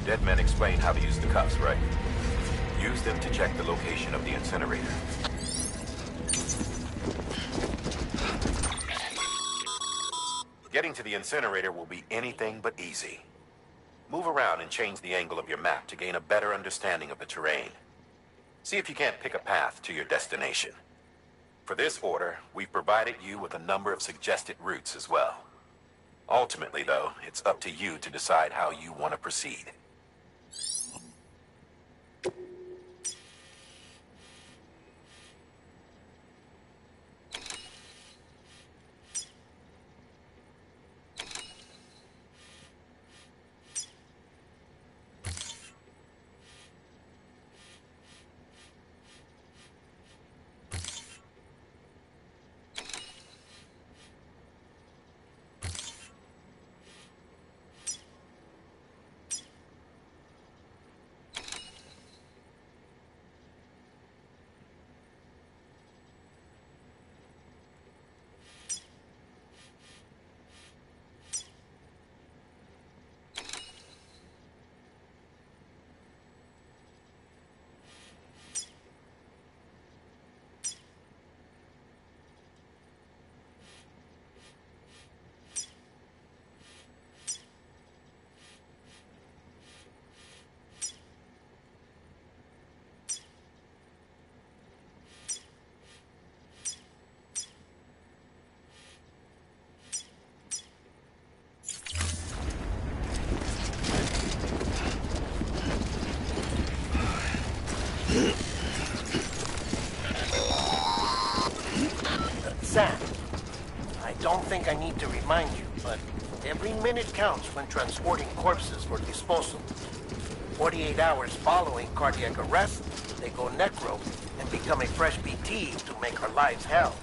Dead men explain how to use the cuffs, right? Use them to check the location of the incinerator. Getting to the incinerator will be anything but easy. Move around and change the angle of your map to gain a better understanding of the terrain. See if you can't pick a path to your destination. For this order, we've provided you with a number of suggested routes as well. Ultimately, though, it's up to you to decide how you want to proceed. Sam, I don't think I need to remind you, but every minute counts when transporting corpses for disposal. 48 hours following cardiac arrest, they go necro and become a fresh BT to make our lives hell.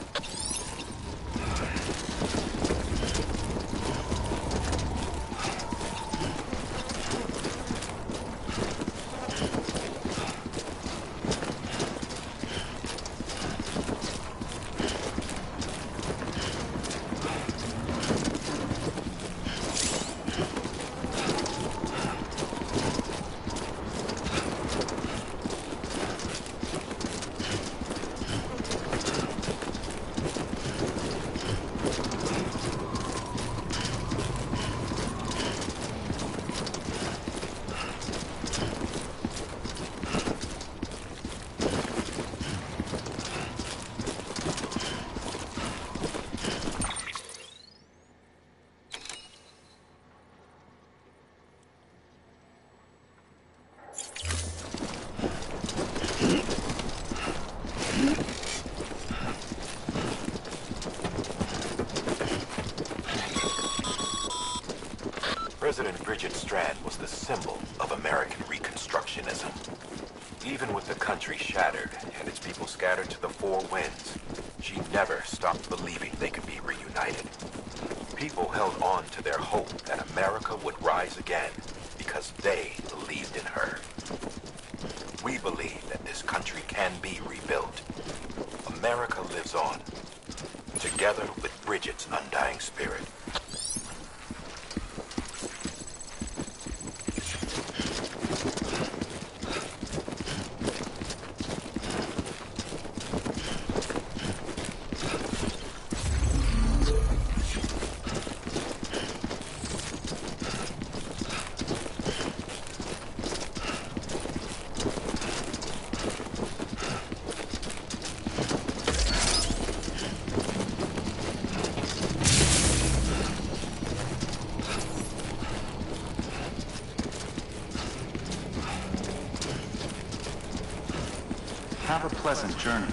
President Bridget Strand was the symbol of American Reconstructionism. Even with the country shattered and its people scattered to the four winds, she never stopped believing they could be reunited. People held on to their hope that America would rise again because they believed in her. We believe that this country can be rebuilt. America lives on, together with Bridget's undying spirit. Have a pleasant journey.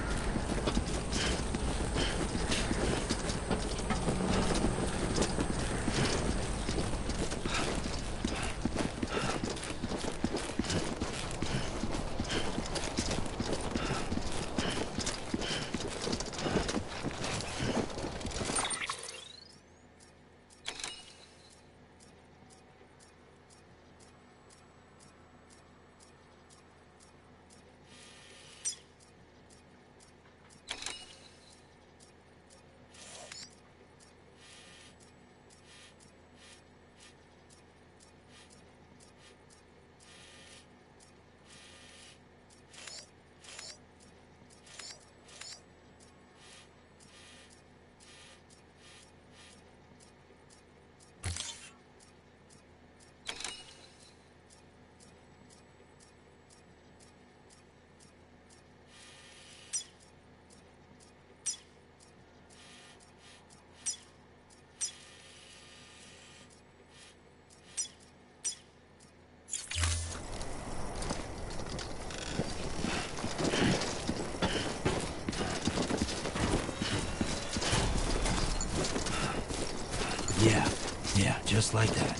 just like that.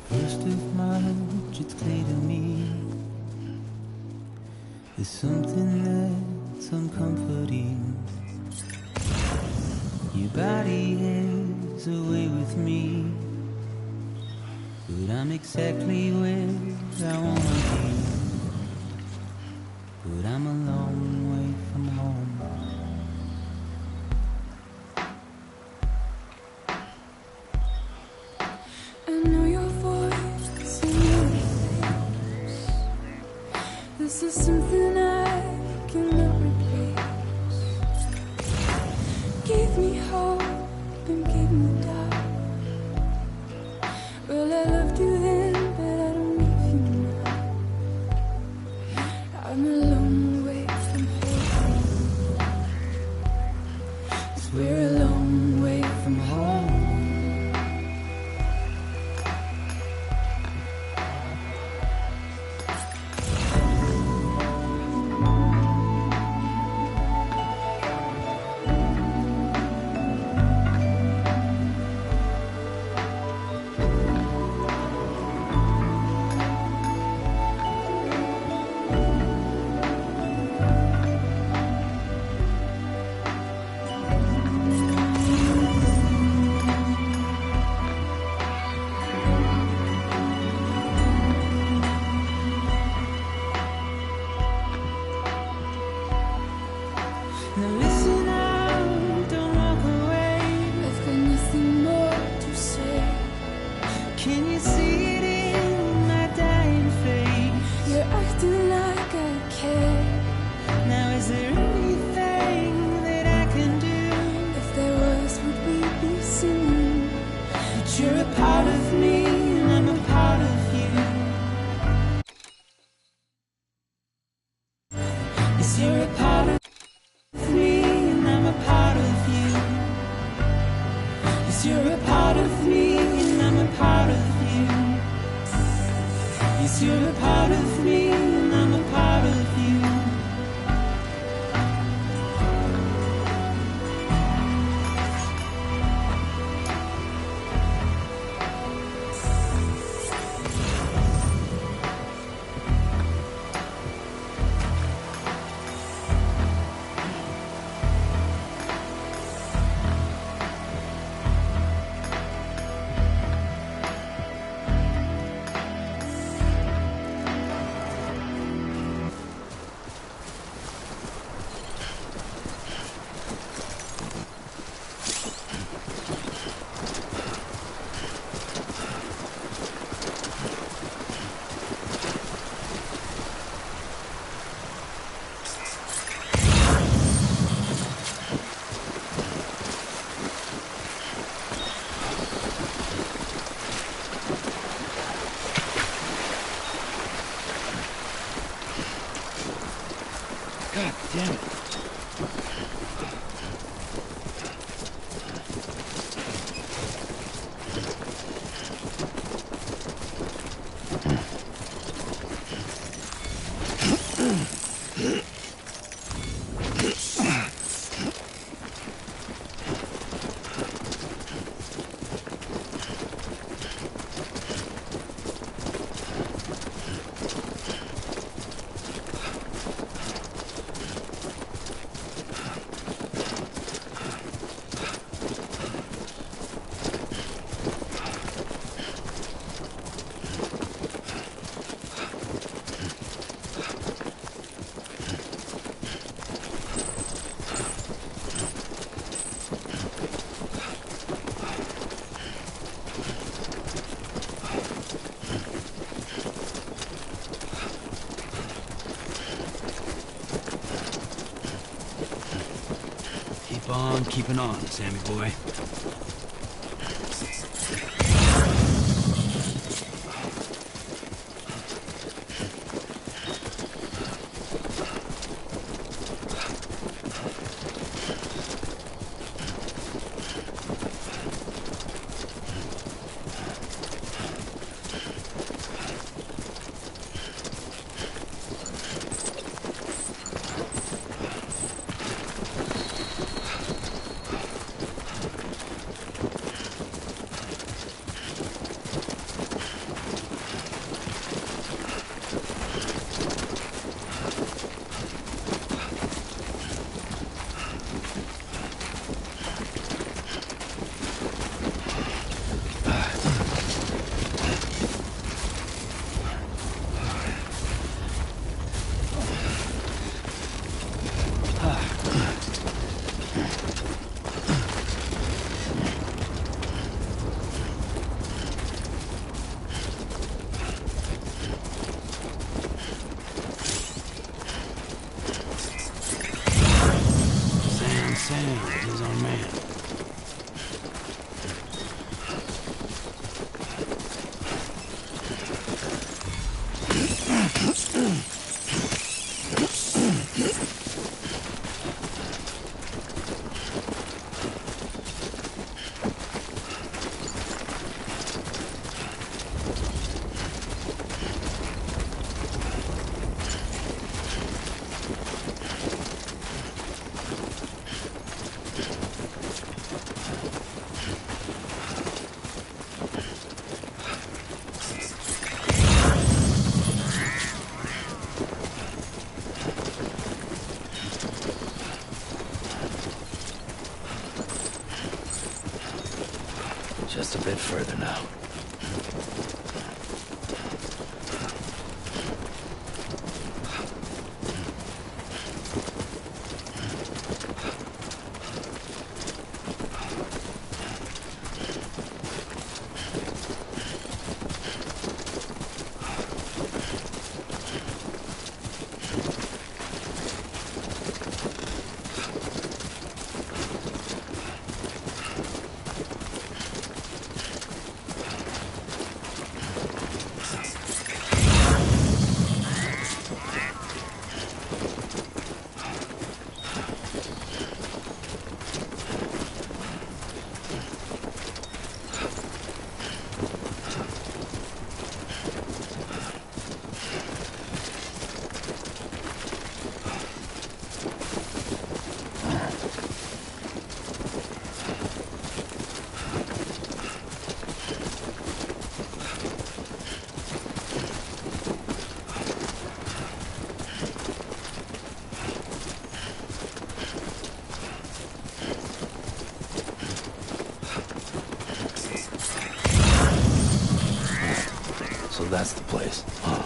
First of March, it's clear to me there's something that's uncomforting. Your body is away with me, but I'm exactly where I wanna be. But I'm a long way from home. I know your voice and your face. This is something I cannot replace. Give me hope and give me doubt. Well, I loved you then, but I don't need you now. I'm a long way from home. 'Cause we're a long way from home. Now listen out, don't walk away. I've got nothing more to say. Can you see it in my dying face? You're acting like I care. Now is there anything that I can do? If there was, would we be singing? But you're a part of me and I'm a part of you. Yes, you're a part of me and I'm a part of you. Yes, you're a part of me and I'm a part of you. Yes, you're a part of me and I'm a part of you. God damn it. on keeping on, Sammy boy. Sam is our man. Just a bit further now. So that's the place, huh?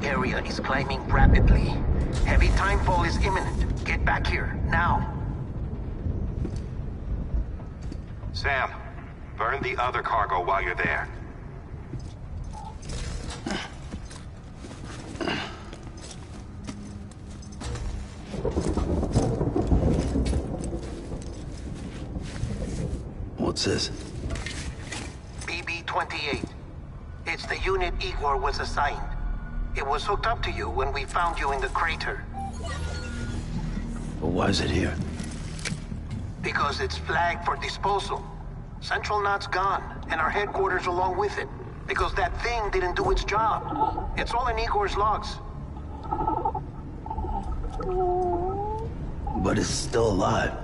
area is climbing rapidly. Heavy timefall is imminent. Get back here, now. Sam, burn the other cargo while you're there. What's this? BB-28. It's the unit Igor was assigned. It was hooked up to you when we found you in the crater. But why is it here? Because it's flagged for disposal. Central Knot's gone, and our headquarters along with it. Because that thing didn't do its job. It's all in Igor's logs. But it's still alive.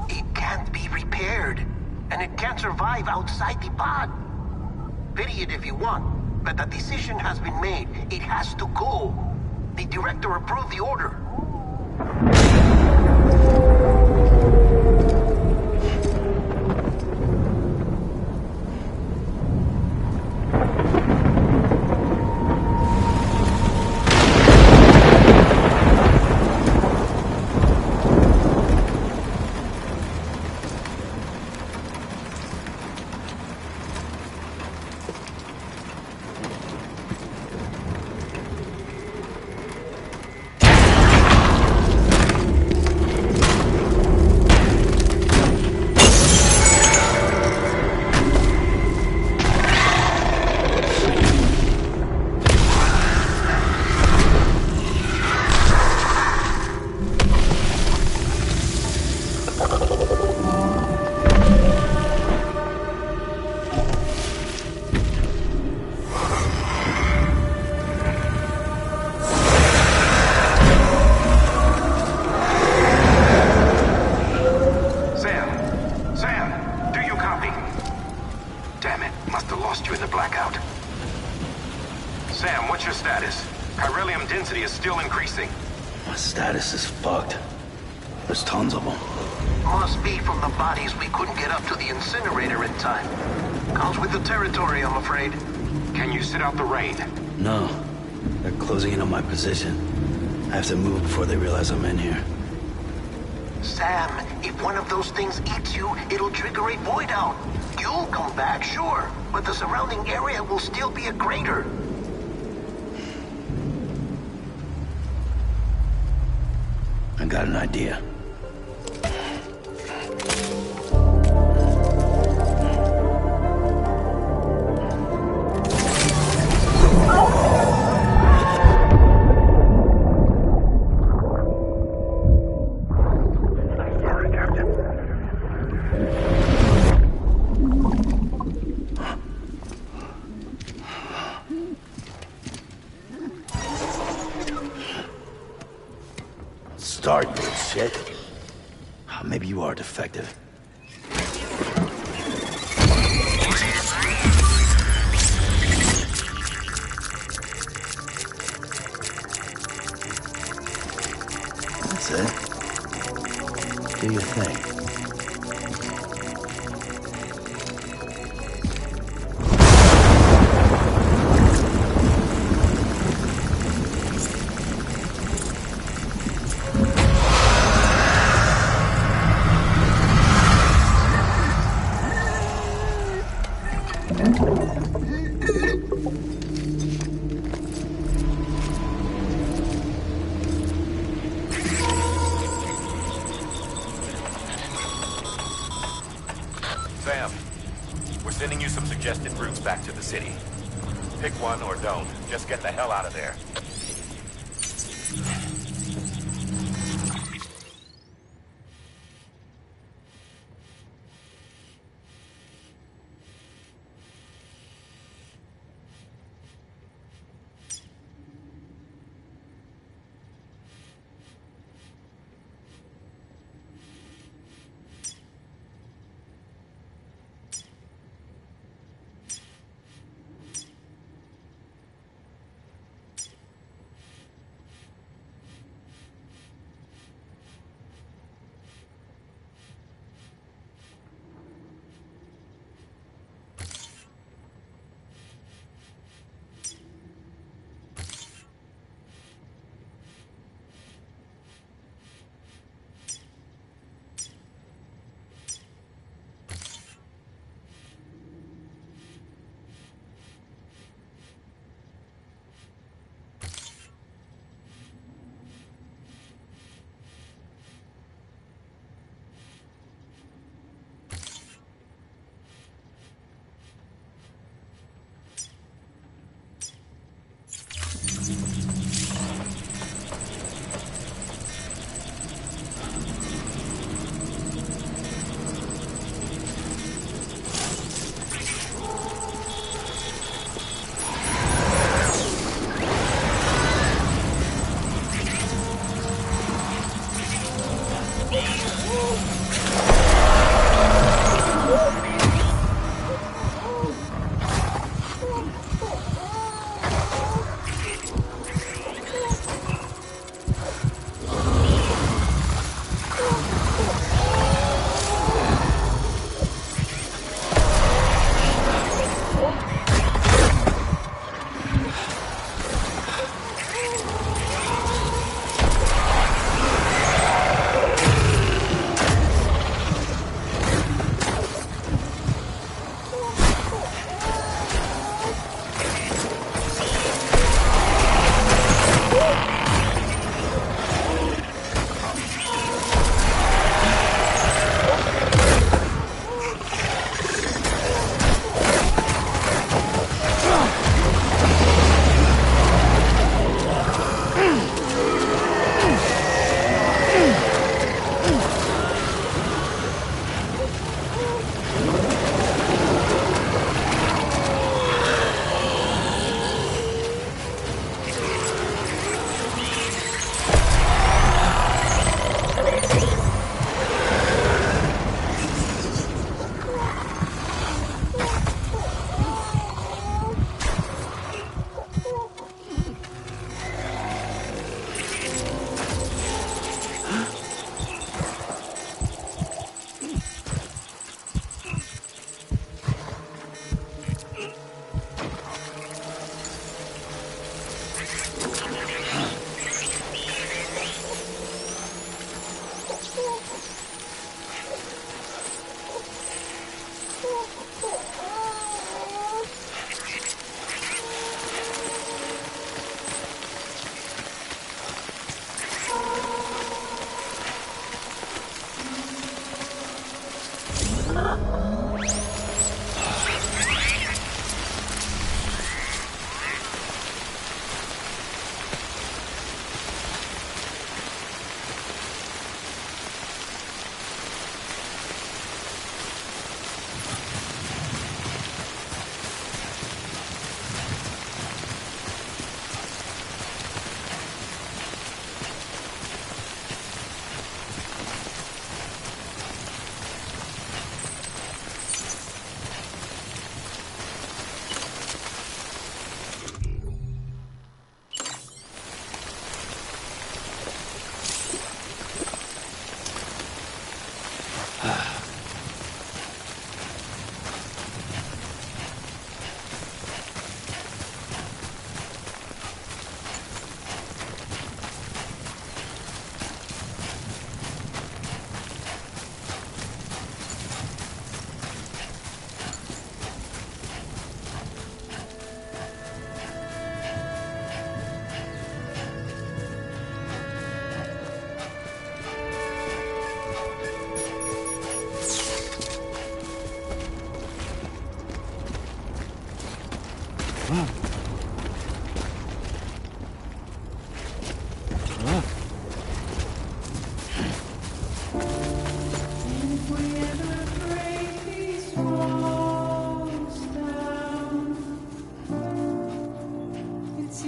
It can't be repaired, and it can't survive outside the pod. Pity it if you want, but the decision has been made. It has to go. The director approved the order. Status is fucked. There's tons of them. Must be from the bodies we couldn't get up to the incinerator in time. Comes with the territory, I'm afraid. Can you sit out the rain? No. They're closing in on my position. I have to move before they realize I'm in here. Sam, if one of those things eats you, it'll trigger a void out. You'll come back, sure, but the surrounding area will still be a crater. I got an idea. Start, you shit. Maybe you are defective. That's it. Do your thing. Sam, we're sending you some suggested routes back to the city. Pick one or don't. Just get the hell out of there.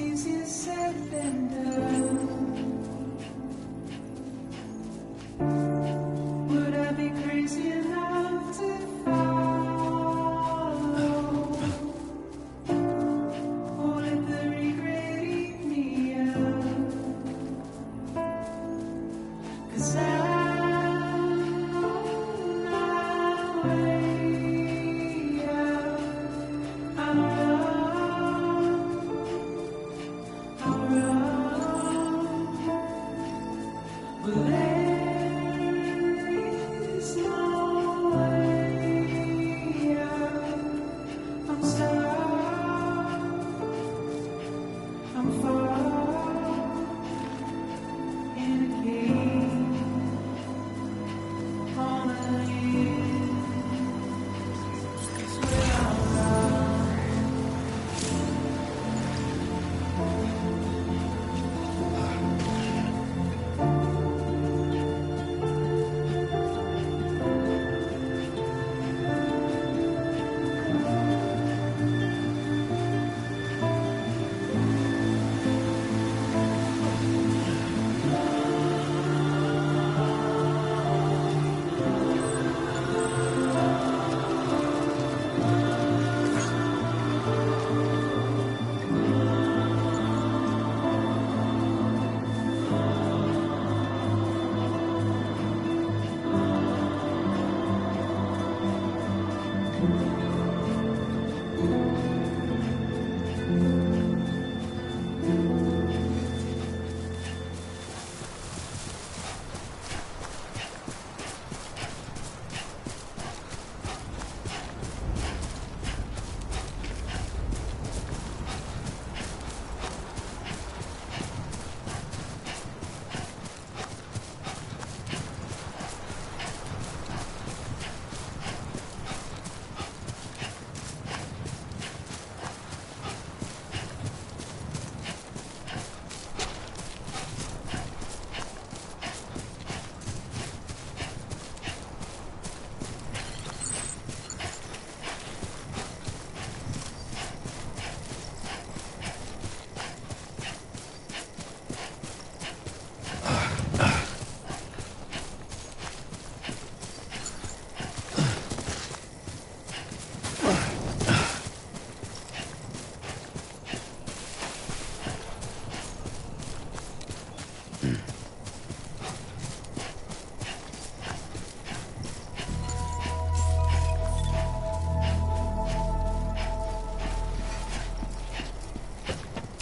easier said than done. Would I be crazy enough to follow? Or let the regret eat me up? 'Cause I'm on my way out. I'm wrong. But there is no way out. I'm stuck. I'm far in a cage on a hill. It's where I'm wrong.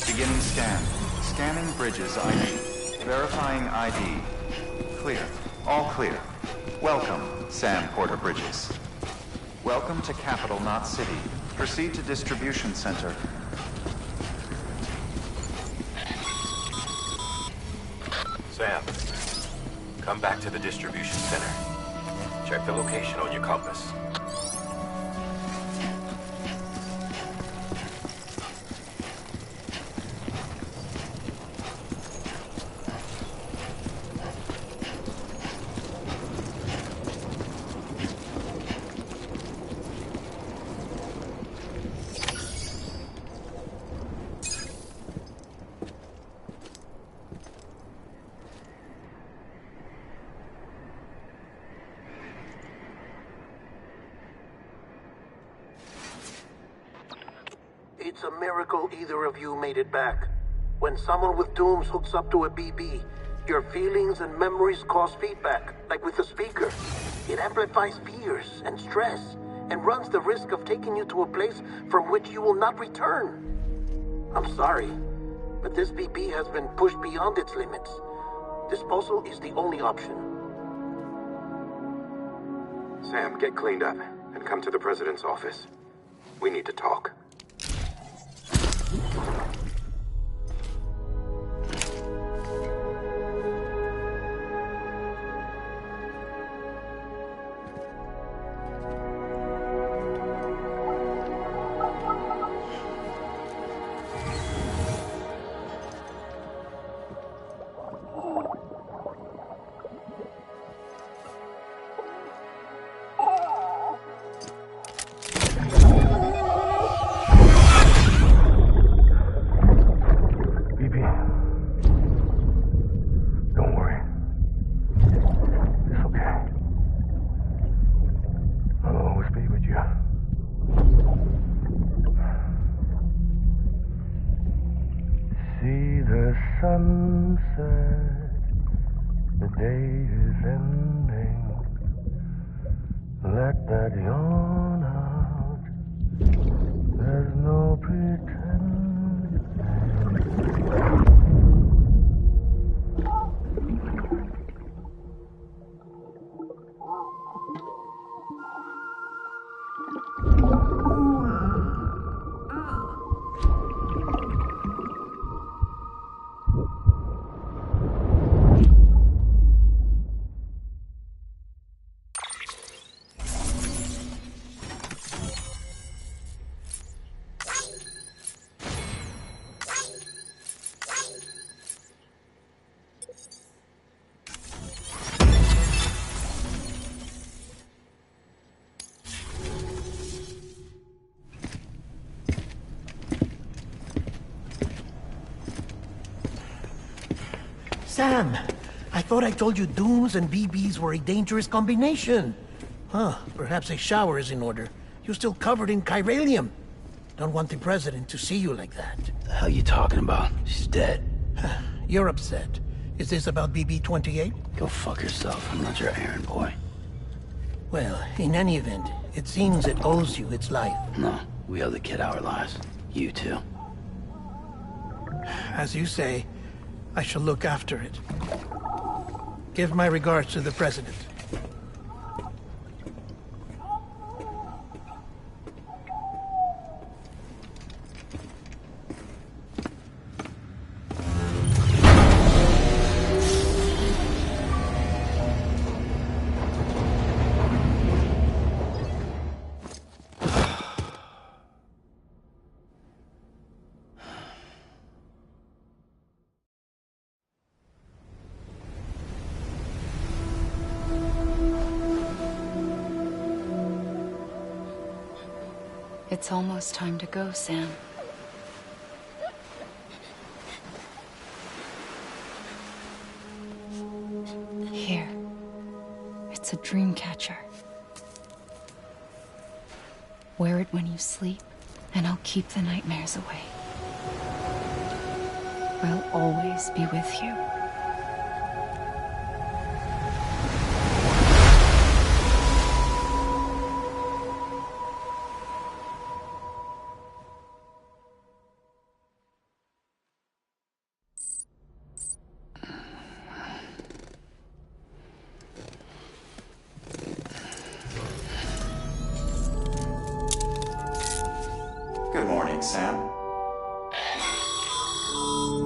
Beginning scan. Scanning Bridges ID. Verifying ID. Clear. All clear. Welcome, Sam Porter Bridges. Welcome to Capital Knot City. Proceed to Distribution Center. Sam, come back to the distribution center. Check the location on your compass. It's a miracle either of you made it back. When someone with dooms hooks up to a BB, your feelings and memories cause feedback, like with the speaker. It amplifies fears and stress, and runs the risk of taking you to a place from which you will not return. I'm sorry, but this BB has been pushed beyond its limits. Disposal is the only option. Sam, get cleaned up and come to the president's office. We need to talk. see the sunset. The day is ending. Let that yawn out. There's no pretending. Sam, I thought I told you dooms and BBs were a dangerous combination. Huh, perhaps a shower is in order. You're still covered in chiralium. Don't want the president to see you like that. The hell you talking about? She's dead. You're upset. Is this about BB-28? Go fuck yourself. I'm not your errand boy. Well, in any event, it seems it owes you its life. No, we owe the kid our lives. You too. As you say, I shall look after it. Give my regards to the president. It's almost time to go, Sam. Here. It's a dream catcher. Wear it when you sleep, and I'll keep the nightmares away. I'll always be with you. Good morning, Sam.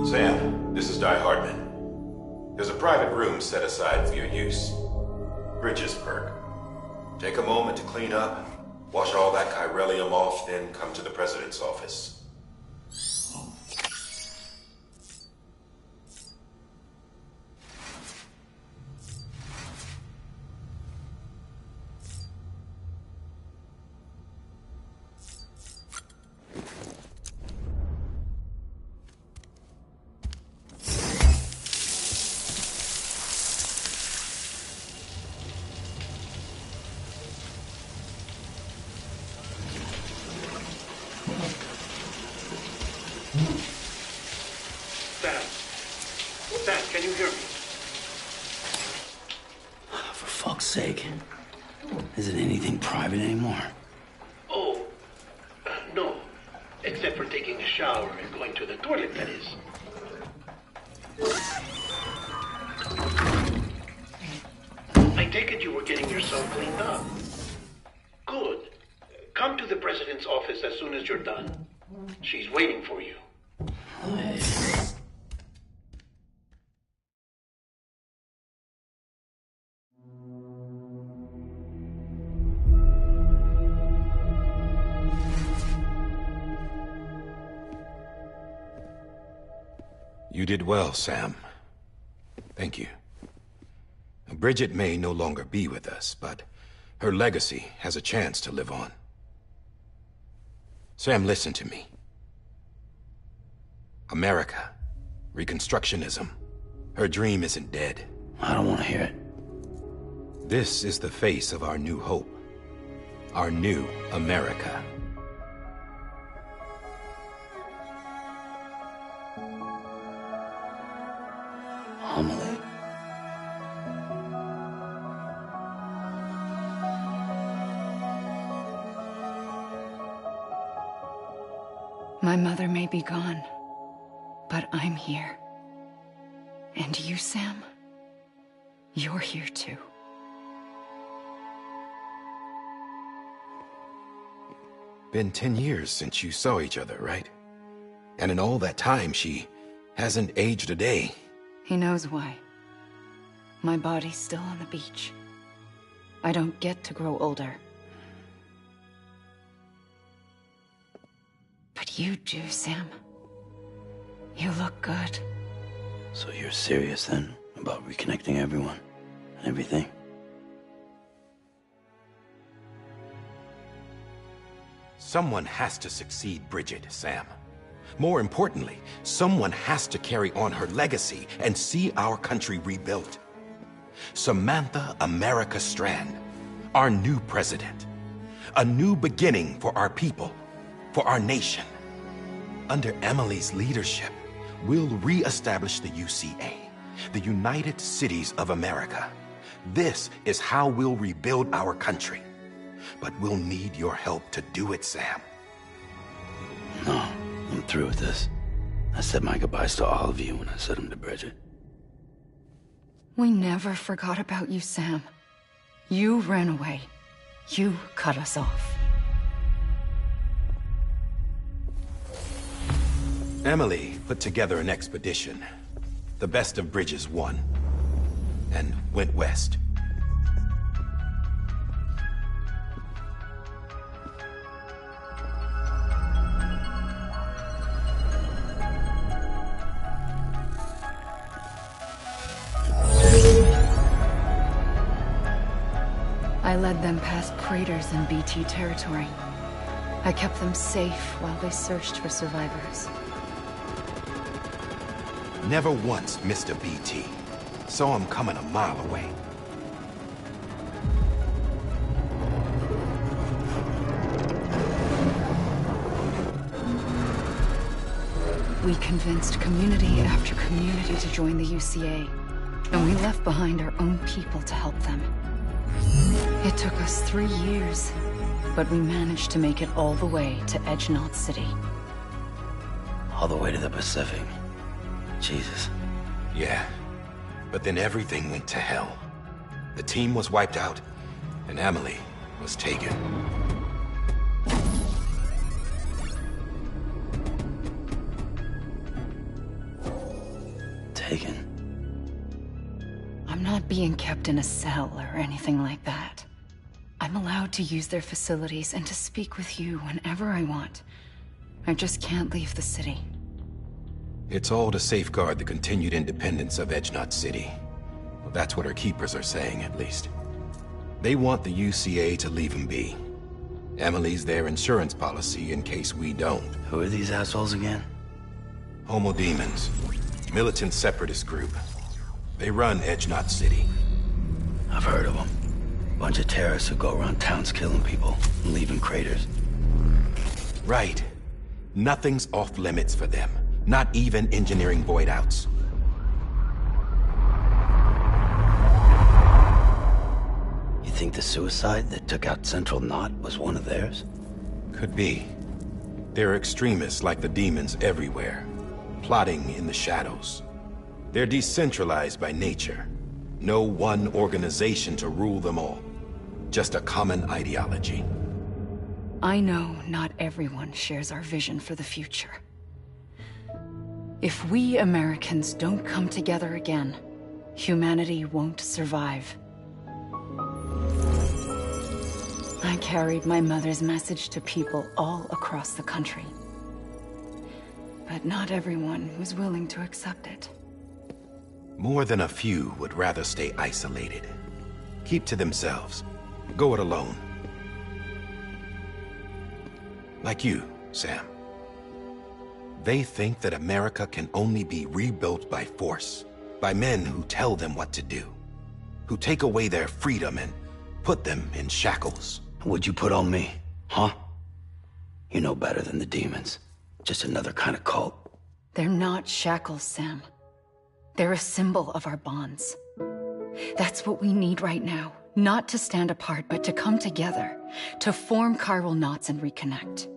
Sam, this is Di Hartman. There's a private room set aside for your use. Bridgesburg. Take a moment to clean up, wash all that chiralium off, then come to the president's office. Sam, can you hear me? For fuck's sake. Isn't anything private anymore? Oh, no. Except for taking a shower and going to the toilet, that is. I take it you were getting yourself cleaned up. Good. Come to the president's office as soon as you're done. She's waiting for you. You did well, Sam. Thank you. Bridget may no longer be with us, but her legacy has a chance to live on. Sam, listen to me. America, Reconstructionism, her dream isn't dead. I don't want to hear it. This is the face of our new hope. Our new America. Homily. My mother may be gone, but I'm here. And you, Sam? You're here too. Been 10 years since you saw each other, right? And in all that time, she hasn't aged a day. He knows why. My body's still on the beach. I don't get to grow older. But you do, Sam. You look good. So you're serious then about reconnecting everyone and everything? Someone has to succeed Bridget, Sam. More importantly, someone has to carry on her legacy and see our country rebuilt. Samantha America Strand, our new president. A new beginning for our people, for our nation. Under Emily's leadership, we'll re-establish the UCA, the United Cities of America. This is how we'll rebuild our country. But we'll need your help to do it, Sam. No, I'm through with this. I said my goodbyes to all of you when I said them to Bridget. We never forgot about you, Sam. You ran away. You cut us off. Emily put together an expedition. The best of Bridges won. And went west. I led them past craters in BT territory. I kept them safe while they searched for survivors. Never once missed a BT. Saw him coming a mile away. We convinced community after community to join the UCA, and we left behind our own people to help them. It took us 3 years, but we managed to make it all the way to Edgenot City. All the way to the Pacific. Jesus. Yeah, but then everything went to hell. The team was wiped out, and Emily was taken. Taken? I'm not being kept in a cell or anything like that. I'm allowed to use their facilities and to speak with you whenever I want. I just can't leave the city. It's all to safeguard the continued independence of Edgenot City. Well, that's what our keepers are saying, at least. They want the UCA to leave him be. Emily's their insurance policy in case we don't. Who are these assholes again? Homo Demons. Militant separatist group. They run Edgenot City. I've heard of them. Bunch of terrorists who go around towns killing people and leaving craters. Right. Nothing's off limits for them. Not even engineering void outs. You think the suicide that took out Central Knot was one of theirs? Could be. There are extremists like the demons everywhere, plotting in the shadows. They're decentralized by nature. No one organization to rule them all. Just a common ideology. I know not everyone shares our vision for the future. If we Americans don't come together again, humanity won't survive. I carried my mother's message to people all across the country. But not everyone was willing to accept it. More than a few would rather stay isolated. Keep to themselves. Go it alone. Like you, Sam. They think that America can only be rebuilt by force, by men who tell them what to do, who take away their freedom and put them in shackles. What'd you put on me, huh? You know better than the demons. Just another kind of cult. They're not shackles, Sam. They're a symbol of our bonds. That's what we need right now. Not to stand apart, but to come together. To form chiral knots and reconnect.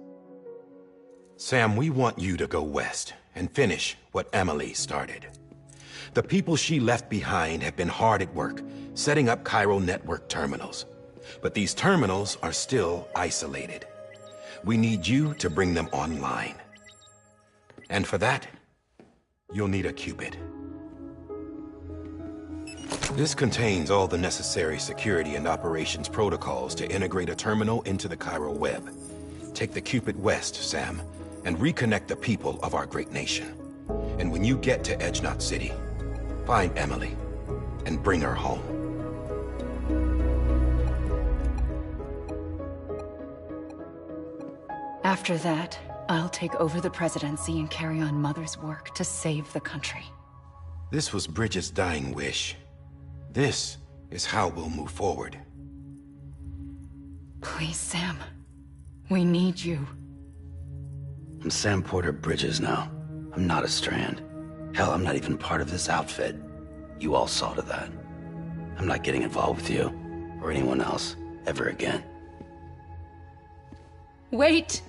Sam, we want you to go west and finish what Emily started. The people she left behind have been hard at work, setting up chiral network terminals. But these terminals are still isolated. We need you to bring them online. And for that, you'll need a Cupid. This contains all the necessary security and operations protocols to integrate a terminal into the chiral web. Take the Cupid west, Sam, and reconnect the people of our great nation. And when you get to Edge Knot City, find Emily and bring her home. After that, I'll take over the presidency and carry on Mother's work to save the country. This was Bridget's dying wish. This is how we'll move forward. Please, Sam. We need you. I'm Sam Porter Bridges now. I'm not a Strand. Hell, I'm not even part of this outfit. You all saw to that. I'm not getting involved with you, or anyone else, ever again. Wait!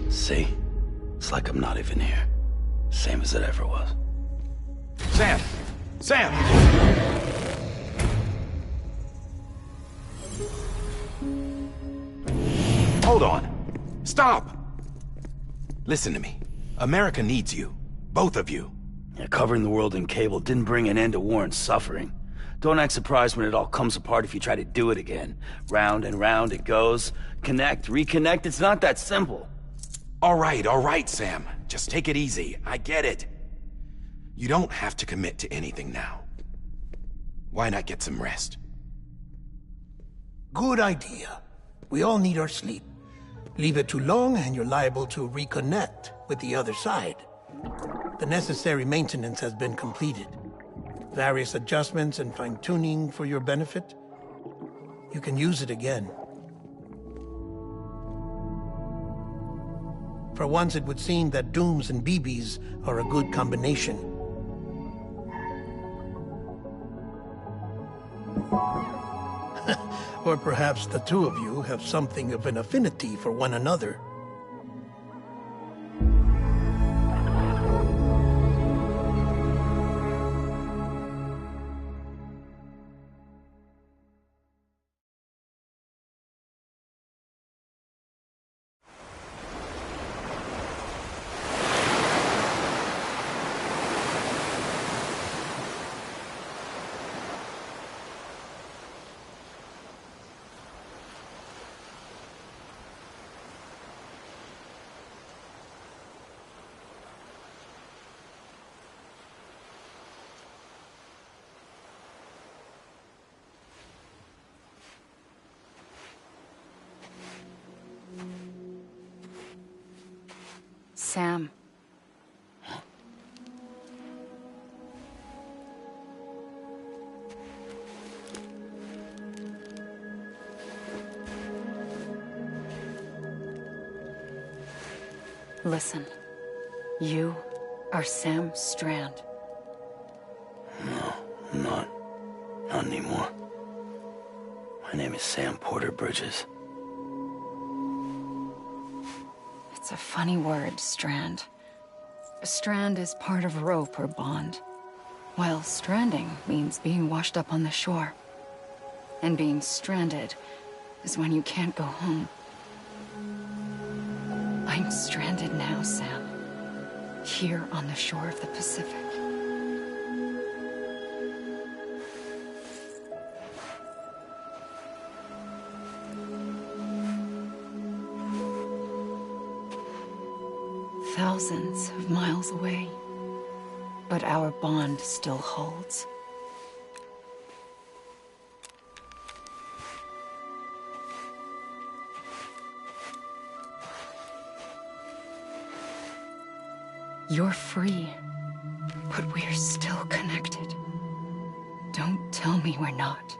See? It's like I'm not even here. Same as it ever was. Sam! Sam! Hold on. Stop! Listen to me. America needs you. Both of you. Yeah, covering the world in cable didn't bring an end to war and suffering. Don't act surprised when it all comes apart if you try to do it again. Round and round it goes. Connect, reconnect, it's not that simple. All right, Sam. Just take it easy. I get it. You don't have to commit to anything now. Why not get some rest? Good idea. We all need our sleep. Leave it too long and you're liable to reconnect with the other side. The necessary maintenance has been completed. Various adjustments and fine-tuning for your benefit. You can use it again. For once, it would seem that Dooms and BBs are a good combination. Or perhaps the two of you have something of an affinity for one another. Sam. Listen. You are Sam Strand. No, I'm not. Not anymore. My name is Sam Porter Bridges. It's a funny word, strand. A strand is part of rope or bond, while stranding means being washed up on the shore. And being stranded is when you can't go home. I'm stranded now, Sam. Here on the shore of the Pacific. Thousands of miles away, but our bond still holds. You're free, but we're still connected. Don't tell me we're not.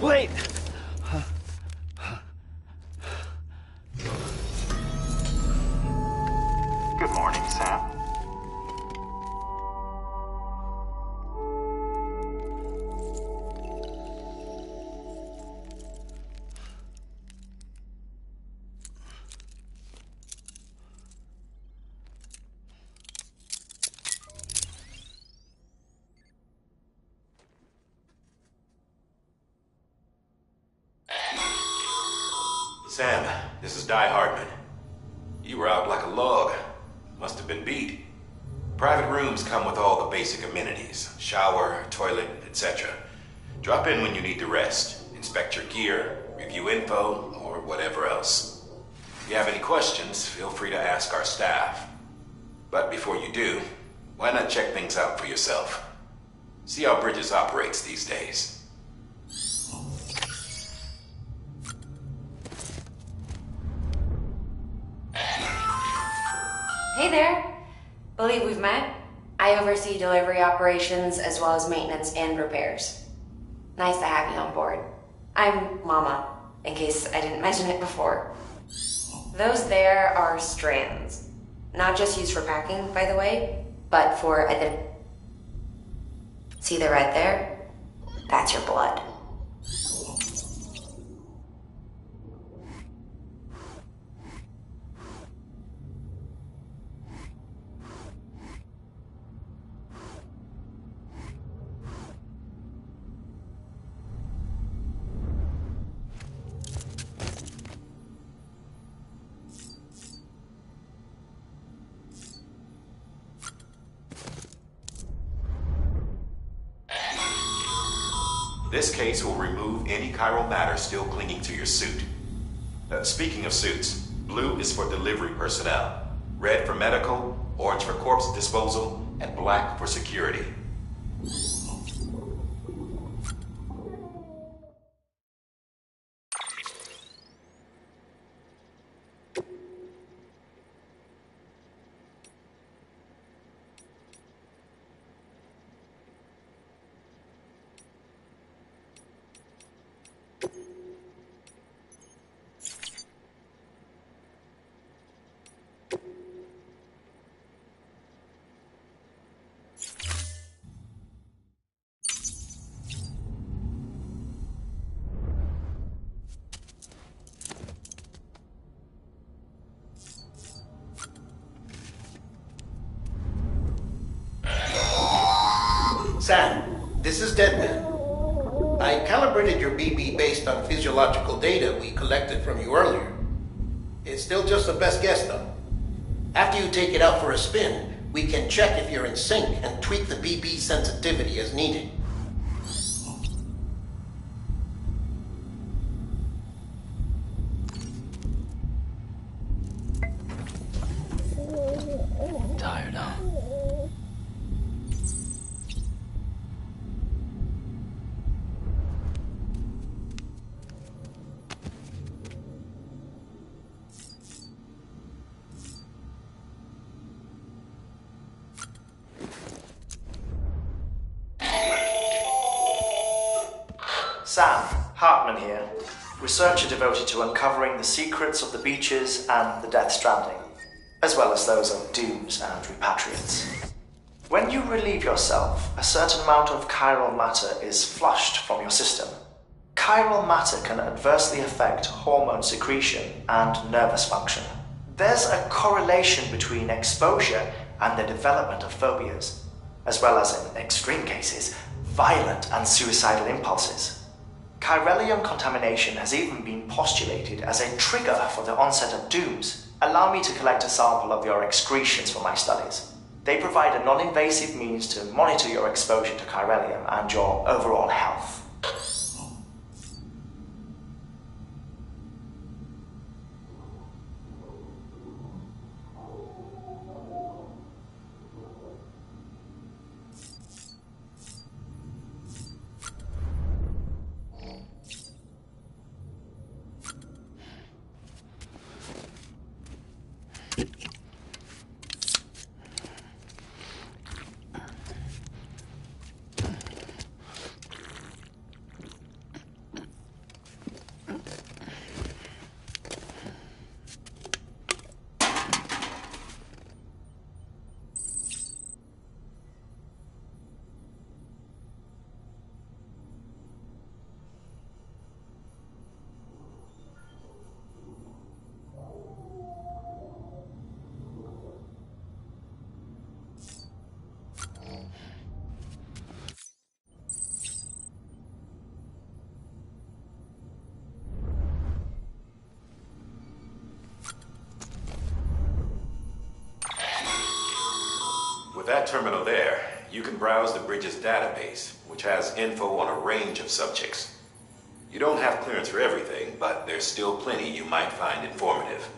Wait! Good morning, Sam. Sam, this is Di Hardman. You were out like a log. Must have been beat. Private rooms come with all the basic amenities. Shower, toilet, etc. Drop in when you need to rest. Inspect your gear, review info, or whatever else. If you have any questions, feel free to ask our staff. But before you do, why not check things out for yourself? See how Bridges operates these days. Hey there! Believe we've met. I oversee delivery operations as well as maintenance and repairs. Nice to have you on board. I'm Mama, in case I didn't mention it before. Those there are strands. Not just used for packing, by the way, but for See the red there? That's your blood. This case will remove any chiral matter still clinging to your suit. Speaking of suits, blue is for delivery personnel, red for medical, orange for corpse disposal, and black for security. Sam, this is Deadman. I calibrated your BB based on physiological data we collected from you earlier. It's still just a best guess, though. After you take it out for a spin, we can check if you're in sync and tweak the BB sensitivity as needed. Tired, huh? Sam, Hartman here, researcher devoted to uncovering the secrets of the beaches and the Death Stranding, as well as those of dooms and repatriates. When you relieve yourself, a certain amount of chiral matter is flushed from your system. Chiral matter can adversely affect hormone secretion and nervous function. There's a correlation between exposure and the development of phobias, as well as, in extreme cases, violent and suicidal impulses. Chiralium contamination has even been postulated as a trigger for the onset of dooms. Allow me to collect a sample of your excretions for my studies. They provide a non-invasive means to monitor your exposure to chiralium and your overall health. terminal there, you can browse the bridge's database, which has info on a range of subjects. You don't have clearance for everything, but there's still plenty you might find informative.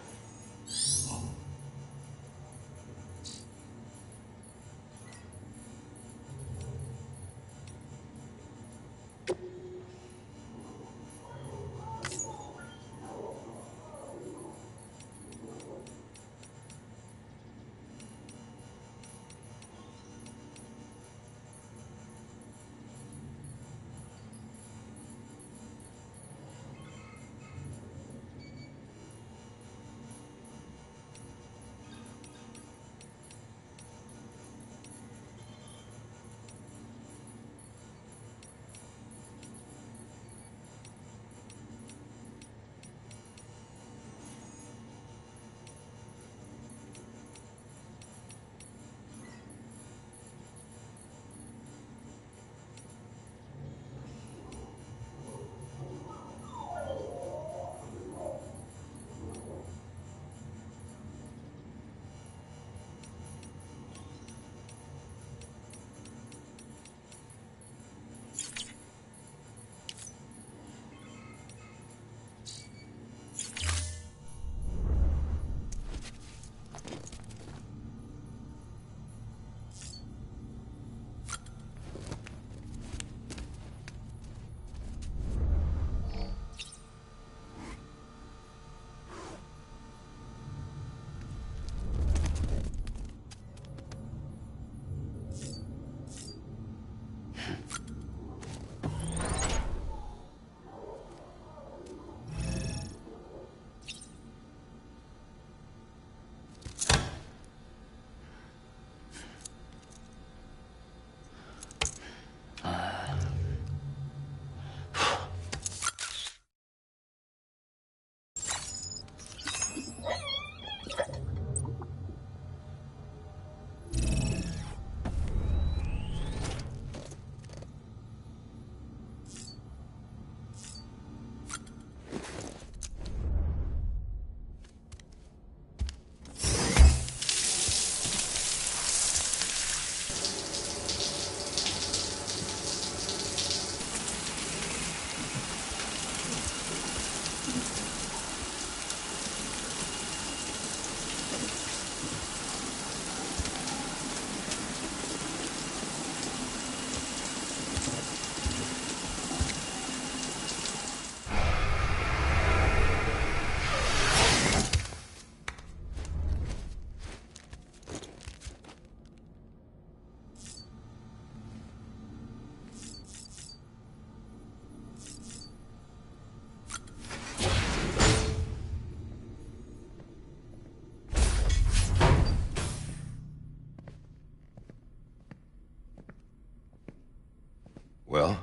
Well,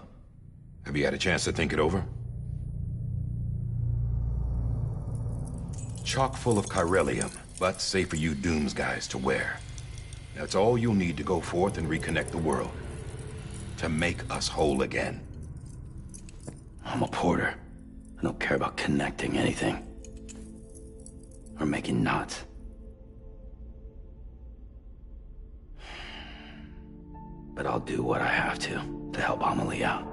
have you had a chance to think it over? Chock full of chiralium, but safe for you Dooms guys to wear. That's all you'll need to go forth and reconnect the world. To make us whole again. I'm a porter. I don't care about connecting anything. Or making knots. But I'll do what I have to help Amelie out.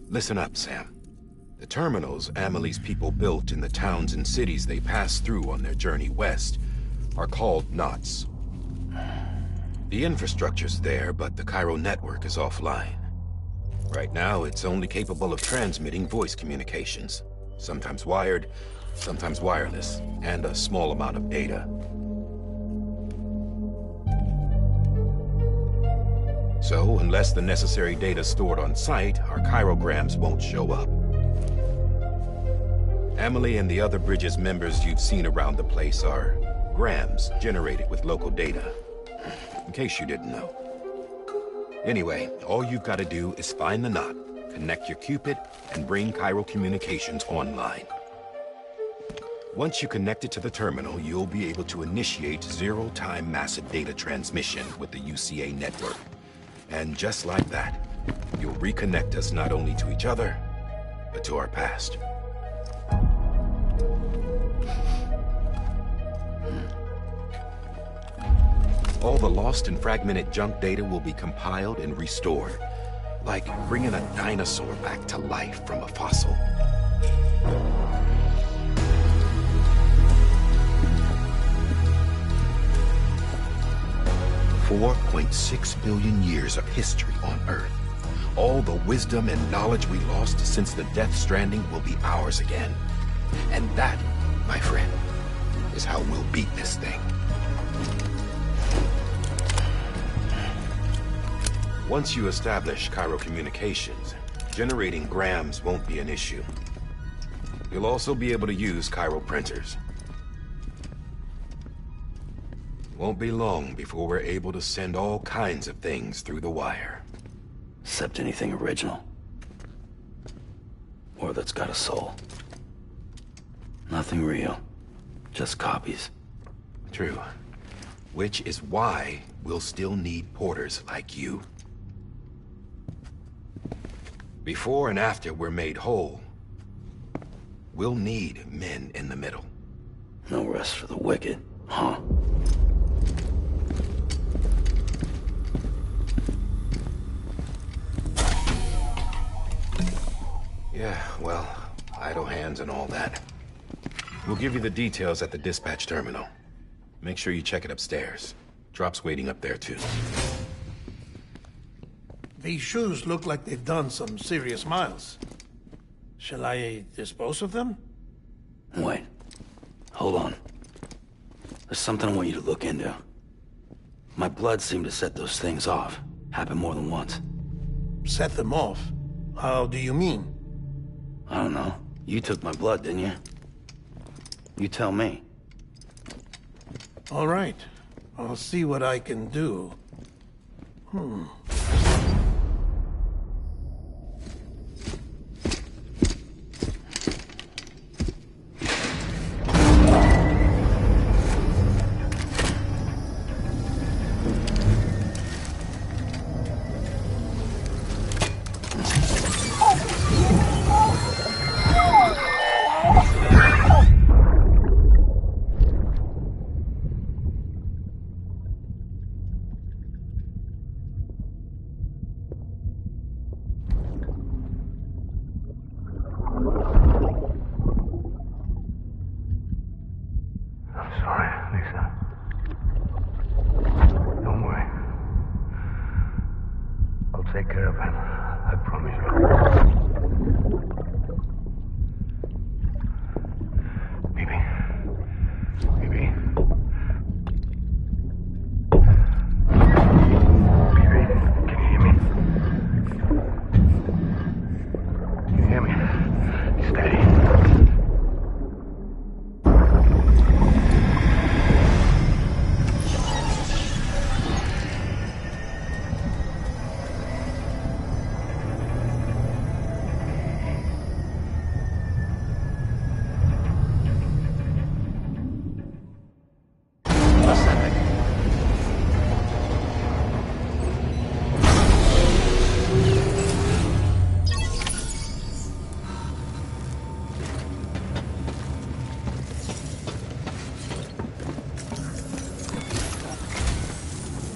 Listen up, Sam. The terminals Amelie's people built in the towns and cities they passed through on their journey west are called knots. The infrastructure's there, but the Cairo network is offline. Right now, it's only capable of transmitting voice communications. Sometimes wired, sometimes wireless, and a small amount of data. So, unless the necessary data's stored on site, our chirograms won't show up. Amelie and the other Bridges members you've seen around the place are grams generated with local data. In case you didn't know. Anyway, all you've got to do is find the knot, connect your Cupid, and bring Chiral Communications online. Once you connect it to the terminal, you'll be able to initiate zero-time massive data transmission with the UCA network. And just like that, you'll reconnect us not only to each other, but to our past. All the lost and fragmented junk data will be compiled and restored, like bringing a dinosaur back to life from a fossil. 4.6 billion years of history on Earth. All the wisdom and knowledge we lost since the Death Stranding will be ours again. And that, my friend, is how we'll beat this thing. Once you establish Chiral Communications, generating grams won't be an issue. You'll also be able to use chiral printers. Won't be long before we're able to send all kinds of things through the wire. Except anything original. Or that's got a soul. Nothing real. Just copies. True. Which is why we'll still need porters like you. Before and after we're made whole, we'll need men in the middle. No rest for the wicked, huh? Yeah, well, idle hands and all that. We'll give you the details at the dispatch terminal. Make sure you check it upstairs. Drop's waiting up there, too. These shoes look like they've done some serious miles. Shall I dispose of them? Wait. Hold on. There's something I want you to look into. My blood seemed to set those things off. Happened more than once. Set them off? How do you mean? I don't know. You took my blood, didn't you? You tell me. All right. I'll see what I can do. Take care of him. I promise you. Baby. Baby. Baby, can you hear me? Can you hear me? Steady.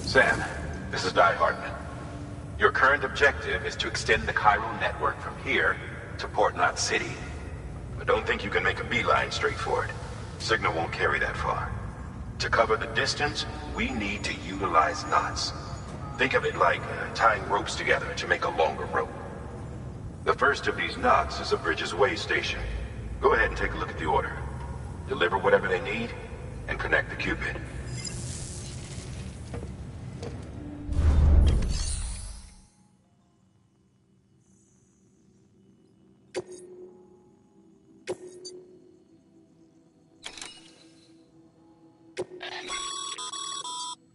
Sam, this is Di Hartman. Your current objective is to extend the chiral network from here to Port Knot City. But don't think you can make a beeline straight for it. Signal won't carry that far. To cover the distance, we need to utilize knots. Think of it like tying ropes together to make a longer rope. The first of these knots is a Bridges Way station. Go ahead and take a look at the order. Deliver whatever they need, and connect the Cupid.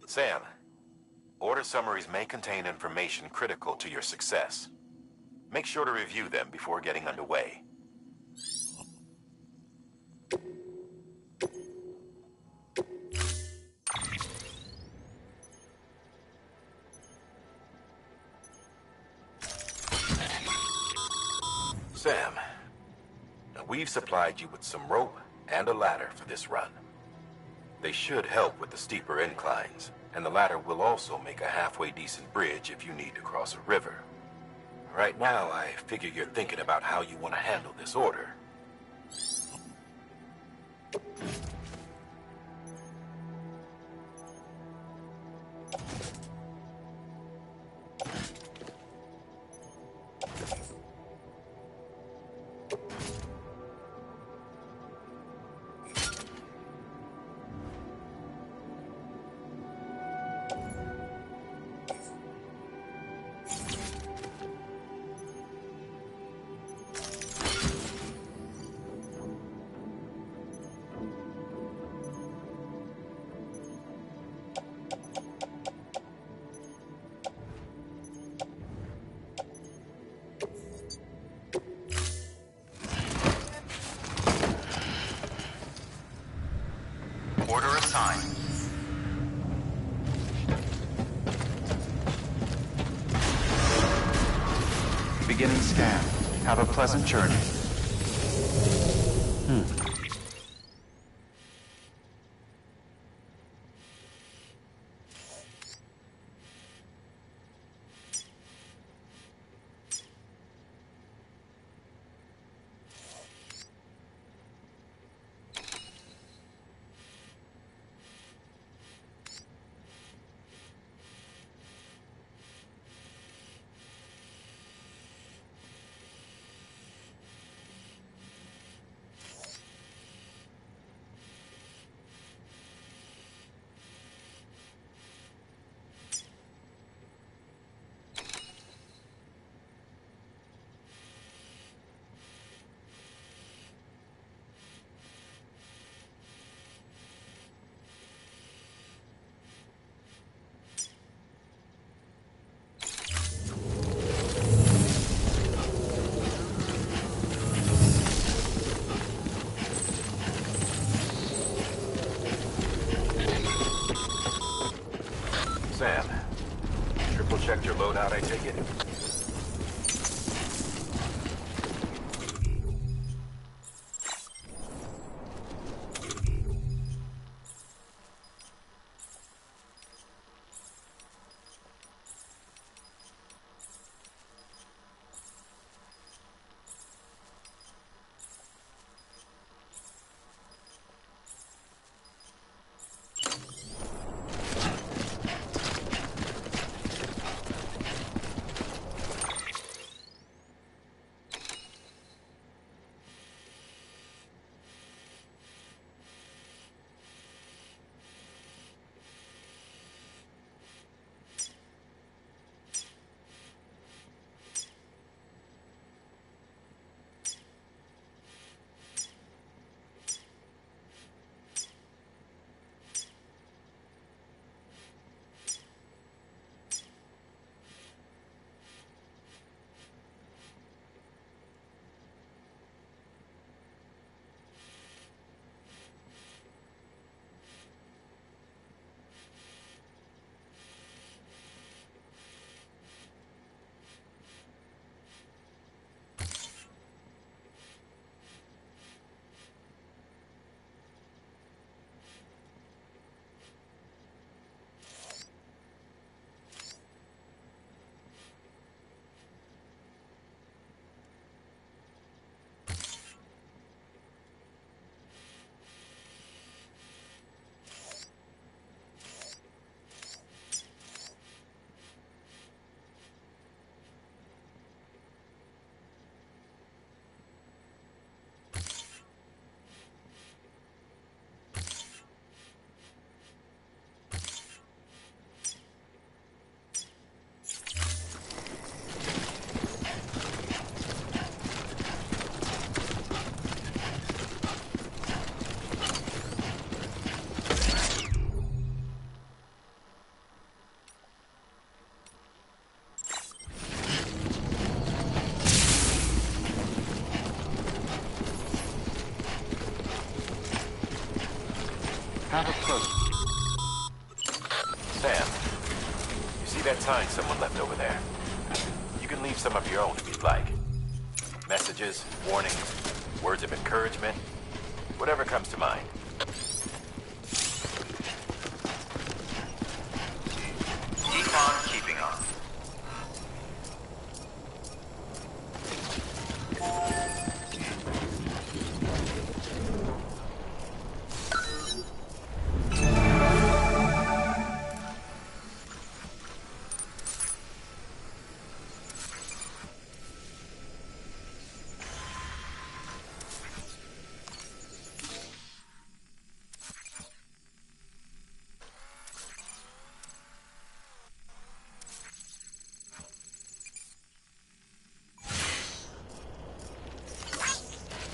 Sam, Order summaries may contain information critical to your success. Make sure to review them before getting underway. Sam, now we've supplied you with some rope and a ladder for this run. They should help with the steeper inclines, and the ladder will also make a halfway decent bridge if you need to cross a river. Right now, I figure you're thinking about how you want to handle this order. Order assigned. Beginning scan. Have a pleasant journey. Sam, triple checked your loadout, I take it? Have a close. Sam, you see that sign someone left over there? You can leave some of your own if you'd like. Messages, warnings, words of encouragement, whatever comes to mind. Keep on keeping on.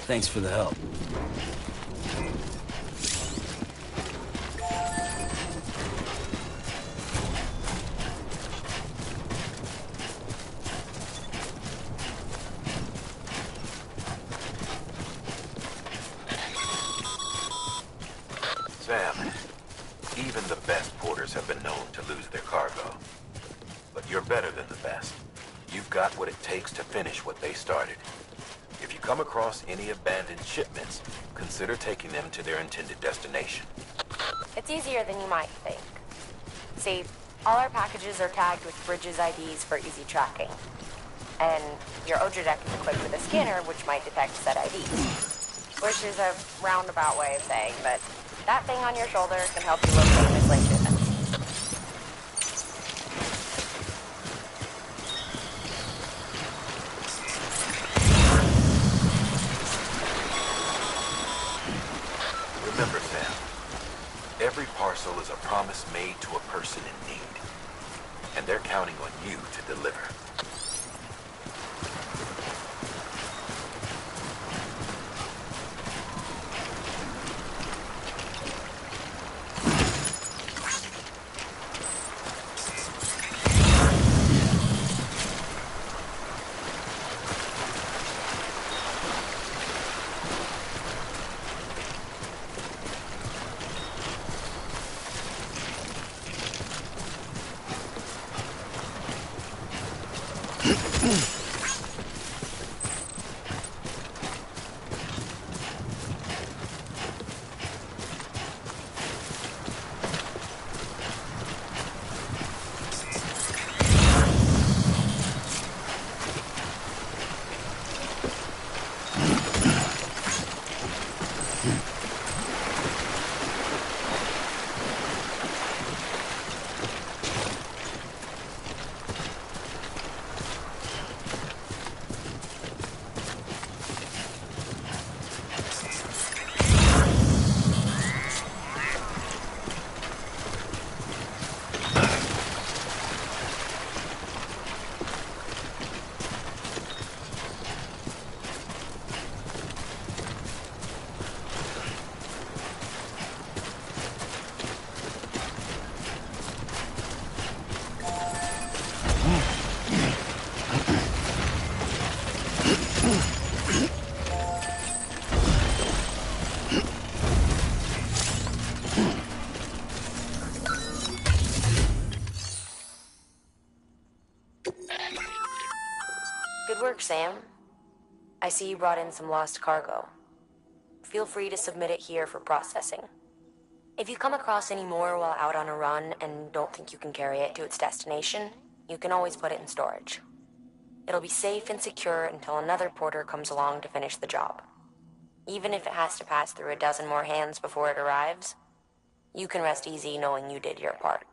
Thanks for the help. Sam, even the best porters have been known to lose their cargo. But you're better than the best. You've got what it takes to finish what they started. If you come across any abandoned shipments, consider taking them to their intended destination. It's easier than you might think. See, all our packages are tagged with Bridges IDs for easy tracking. And your Odra deck is equipped with a scanner which might detect said IDs. Which is a roundabout way of saying, but that thing on your shoulder can help you locate mislaid shipments. Remember, Sam, every parcel is a promise made to a person in need. And they're counting on you to deliver. Good work, Sam. I see you brought in some lost cargo. Feel free to submit it here for processing. If you come across any more while out on a run and don't think you can carry it to its destination, you can always put it in storage. It'll be safe and secure until another porter comes along to finish the job. Even if it has to pass through a dozen more hands before it arrives, you can rest easy knowing you did your part.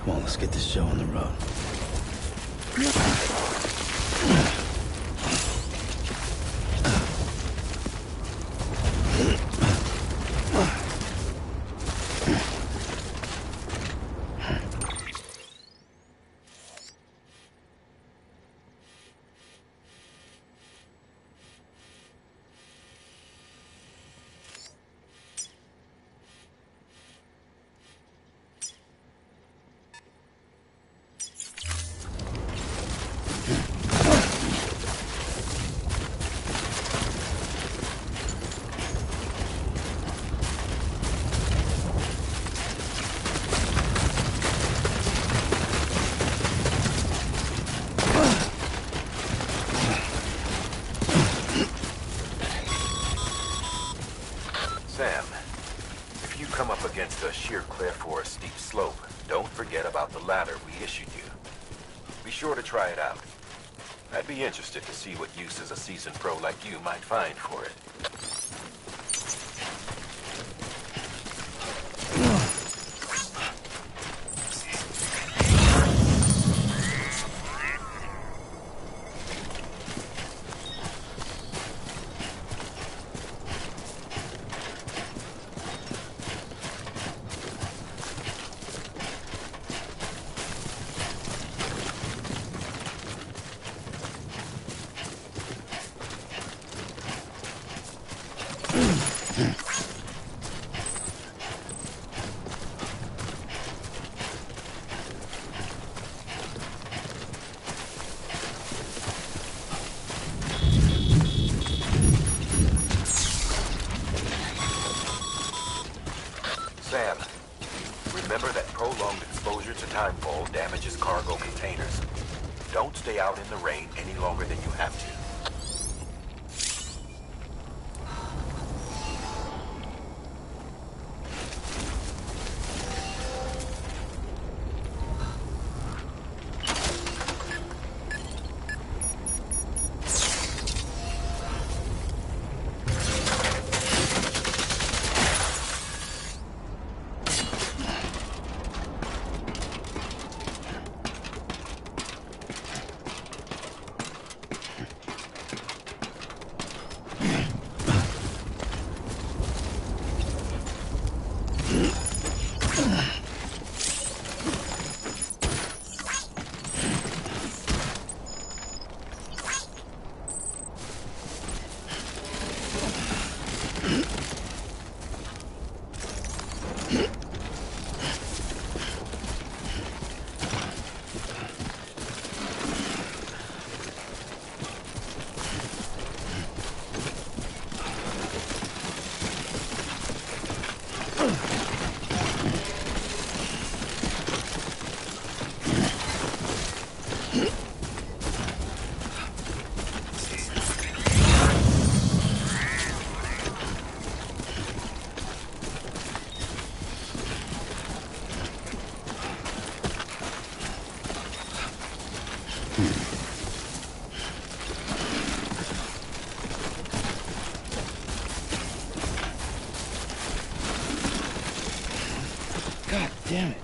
Come on, let's get this show on the road. Sam, if you come up against a sheer cliff or a steep slope, don't forget about the ladder we issued you. Be sure to try it out. I'd be interested to see what uses a seasoned pro like you might find for it. Sam, remember that prolonged exposure to timefall damages cargo containers. Don't stay out in the rain any longer than you have to. God damn it.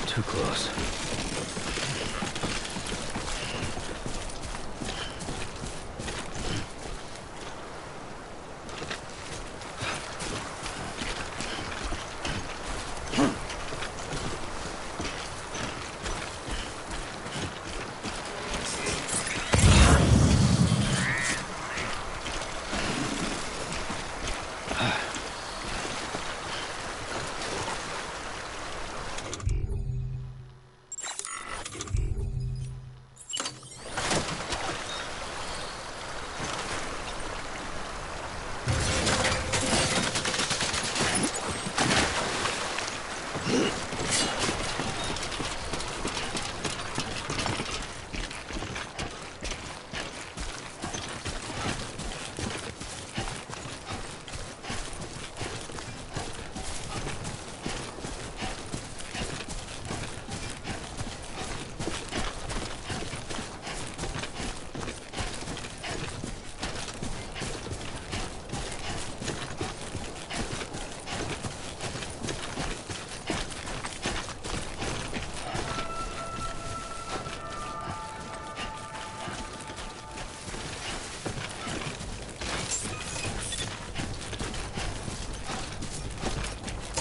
Too close.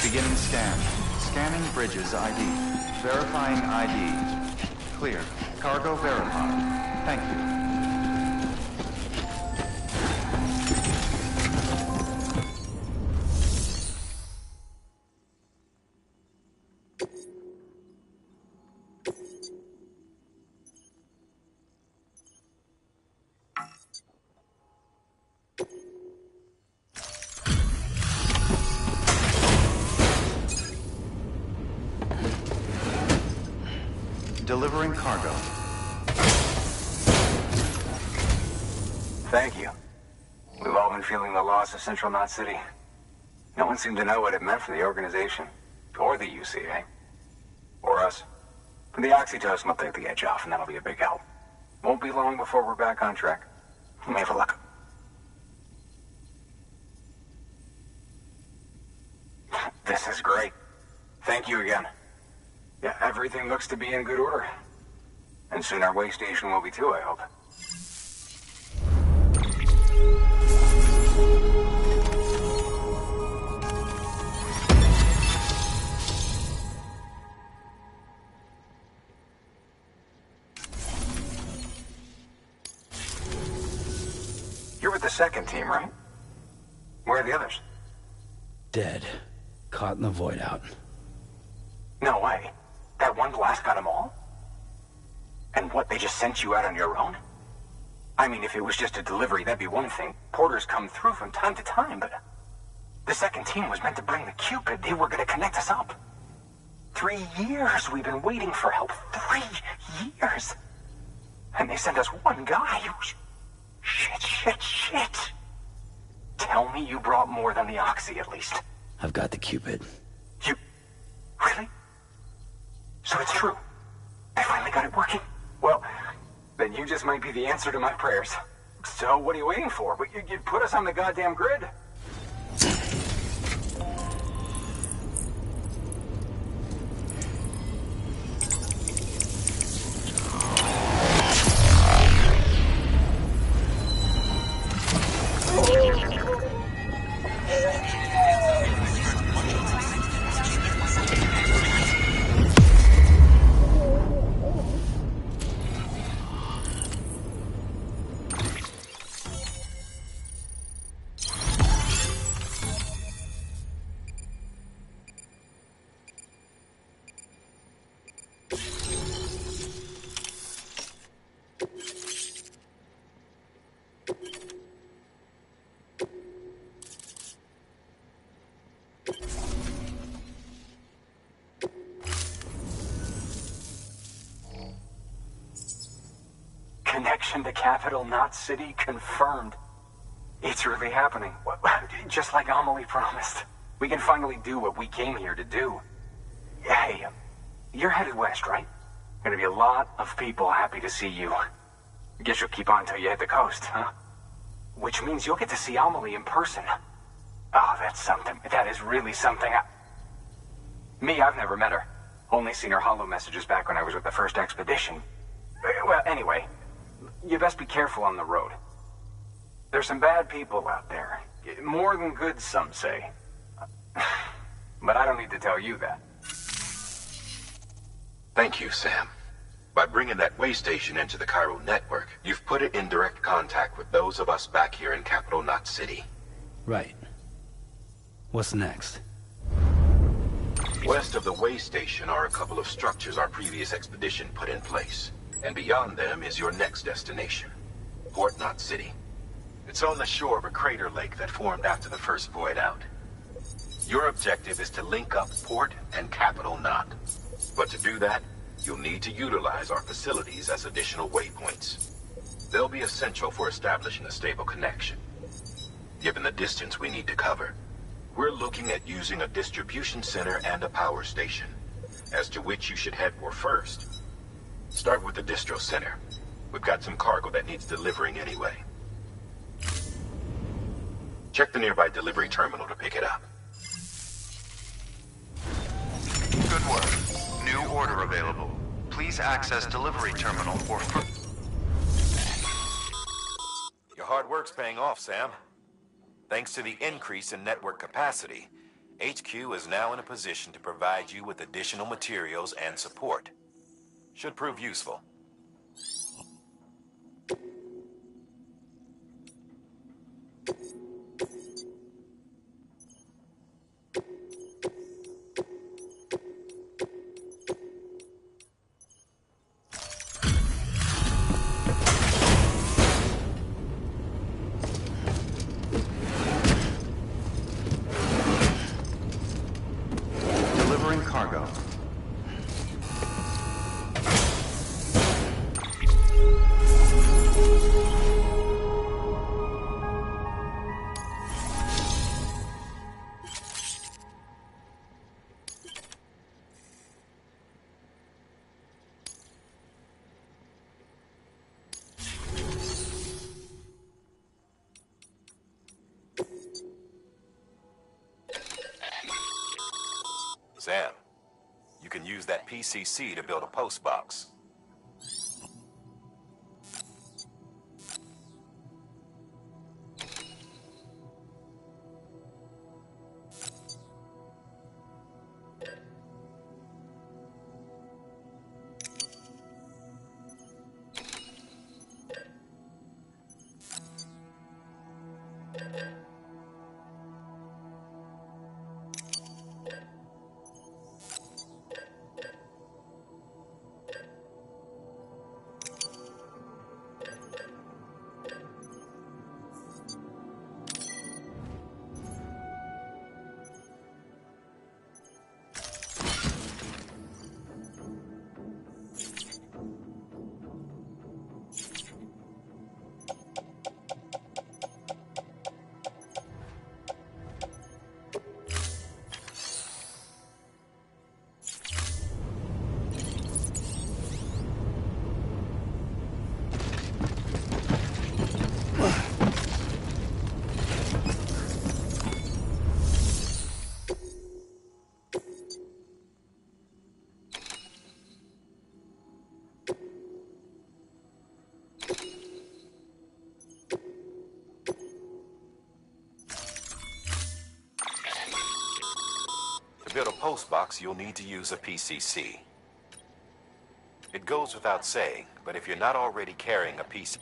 Beginning scan. Scanning bridges ID. Verifying ID. Clear. Cargo verified. Thank you. Delivering cargo. Thank you. We've all been feeling the loss of Central Knot City. No one seemed to know what it meant for the organization, or the UCA, or us. But the oxytocin will take the edge off, and that'll be a big help. Won't be long before we're back on track. You may have a look. This is great. Thank you again. Yeah, everything looks to be in good order. And soon our way station will be too, I hope. You're with the second team, right? Where are the others? Dead. Caught in the void out. No way. That one blast got them all? And what, they just sent you out on your own? I mean, if it was just a delivery, that'd be one thing. Porters come through from time to time, but... The second team was meant to bring the Cupid. They were gonna connect us up. 3 years we've been waiting for help. 3 years! And they sent us one guy. Shit. Tell me you brought more than the Oxy, at least. I've got the Cupid. You might be the answer to my prayers. So what are you waiting for? You'd put us on the goddamn grid. Connection to capital, not city, confirmed. It's really happening. Just like Amelie promised. We can finally do what we came here to do. Hey, you're headed west, right? Gonna be a lot of people happy to see you. Guess you'll keep on till you hit the coast, huh? Which means you'll get to see Amelie in person. Oh, that's something. That is really something. Me, I've never met her. Only seen her holo messages back when I was with the first expedition. Well, anyway, you best be careful on the road. There's some bad people out there. More than good, some say. But I don't need to tell you that. Thank you, Sam. By bringing that way station into the Cairo network, you've put it in direct contact with those of us back here in Capital Knot City. Right. What's next? West of the way station are a couple of structures our previous expedition put in place. And beyond them is your next destination, Port Knot City. It's on the shore of a crater lake that formed after the first void out. Your objective is to link up Port and Capital Knot. But to do that, you'll need to utilize our facilities as additional waypoints. They'll be essential for establishing a stable connection. Given the distance we need to cover, we're looking at using a distribution center and a power station, as to which you should head for first. Start with the distro center. We've got some cargo that needs delivering anyway. Check the nearby delivery terminal to pick it up. Good work. New order available. Please access delivery terminal for... Your hard work's paying off, Sam. Thanks to the increase in network capacity, HQ is now in a position to provide you with additional materials and support. Should prove useful. Delivering cargo. Sam, you can use that PCC to build a post box. post box, you'll need to use a PCC. It goes without saying, but if you're not already carrying a PC...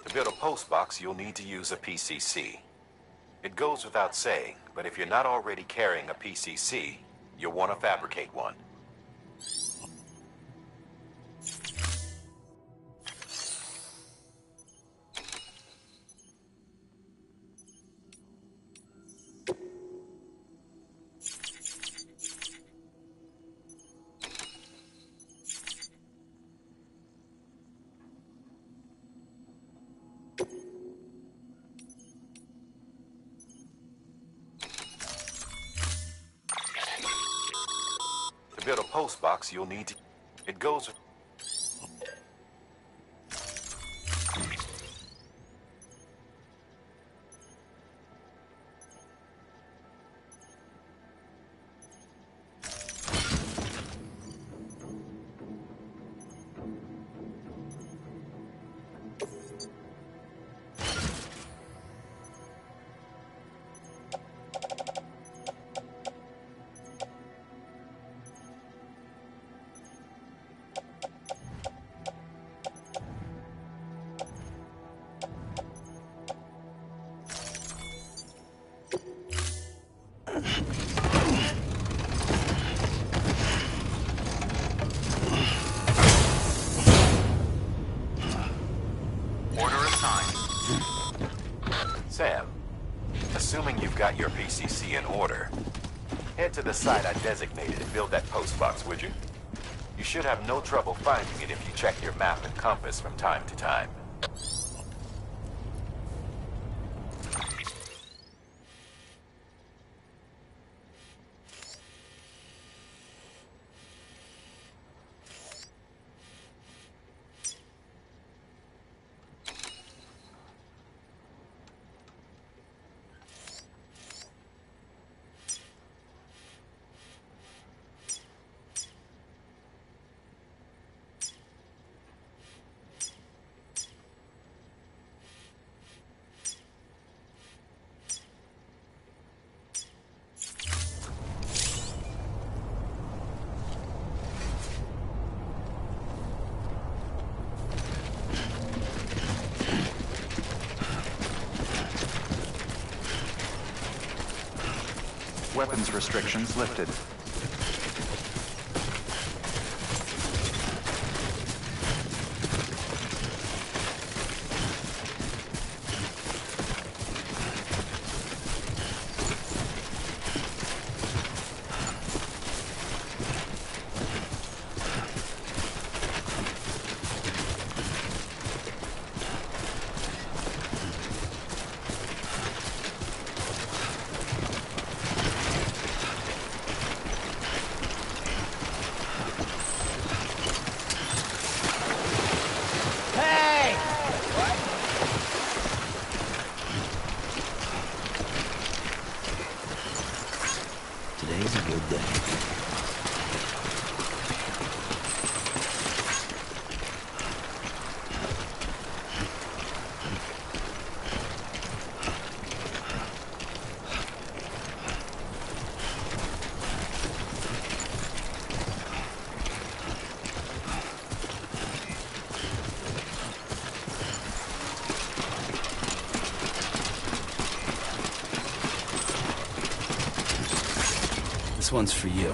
To build a post box, you'll need to use a PCC. It goes without saying, but if you're not already carrying a PCC, you'll want to fabricate one. To build a post box, you'll need to... It goes... Sam, assuming you've got your PCC in order, head to the site I designated and build that post box, would you? You should have no trouble finding it if you check your map and compass from time to time. Weapons restrictions lifted. Today's a good day. This one's for you.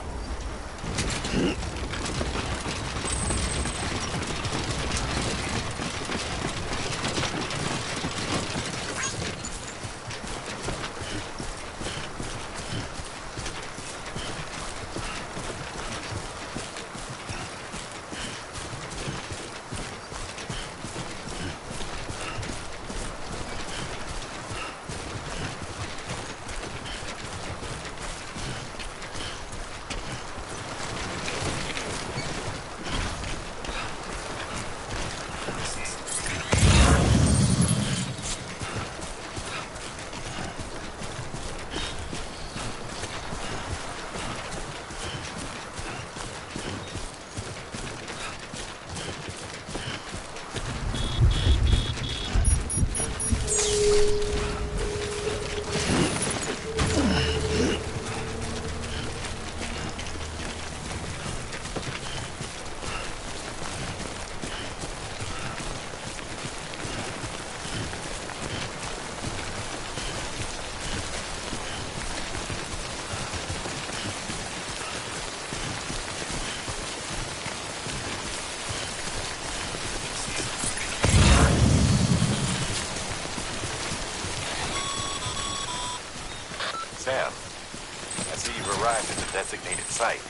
arrived at the designated site.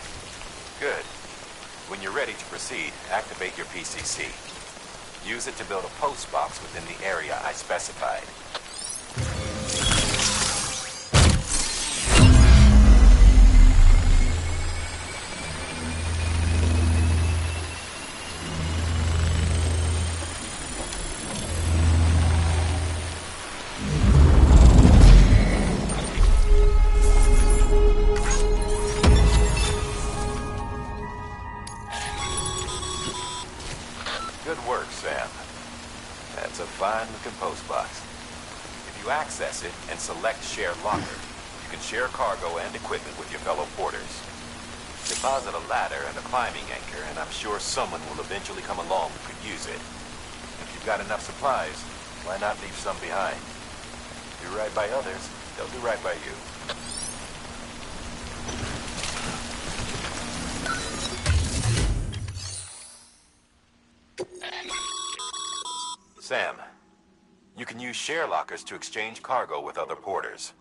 Good. When you're ready to proceed, activate your PCC. Use it to build a post box within the area I specified. Good work, Sam. That's a fine-looking post box. If you access it and select Share Locker, you can share cargo and equipment with your fellow porters. Deposit a ladder and a climbing anchor, and I'm sure someone will eventually come along who could use it. If you've got enough supplies, why not leave some behind? Do right by others, they'll do right by you. Sam, you can use share lockers to exchange cargo with other porters.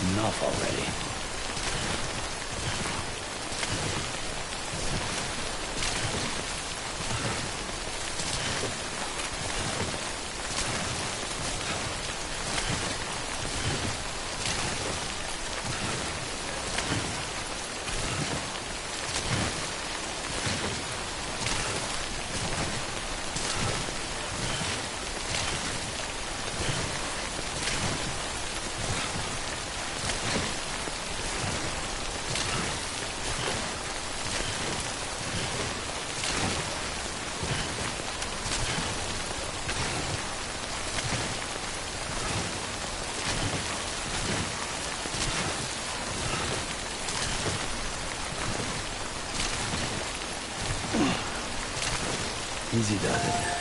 Enough already. Easy does it.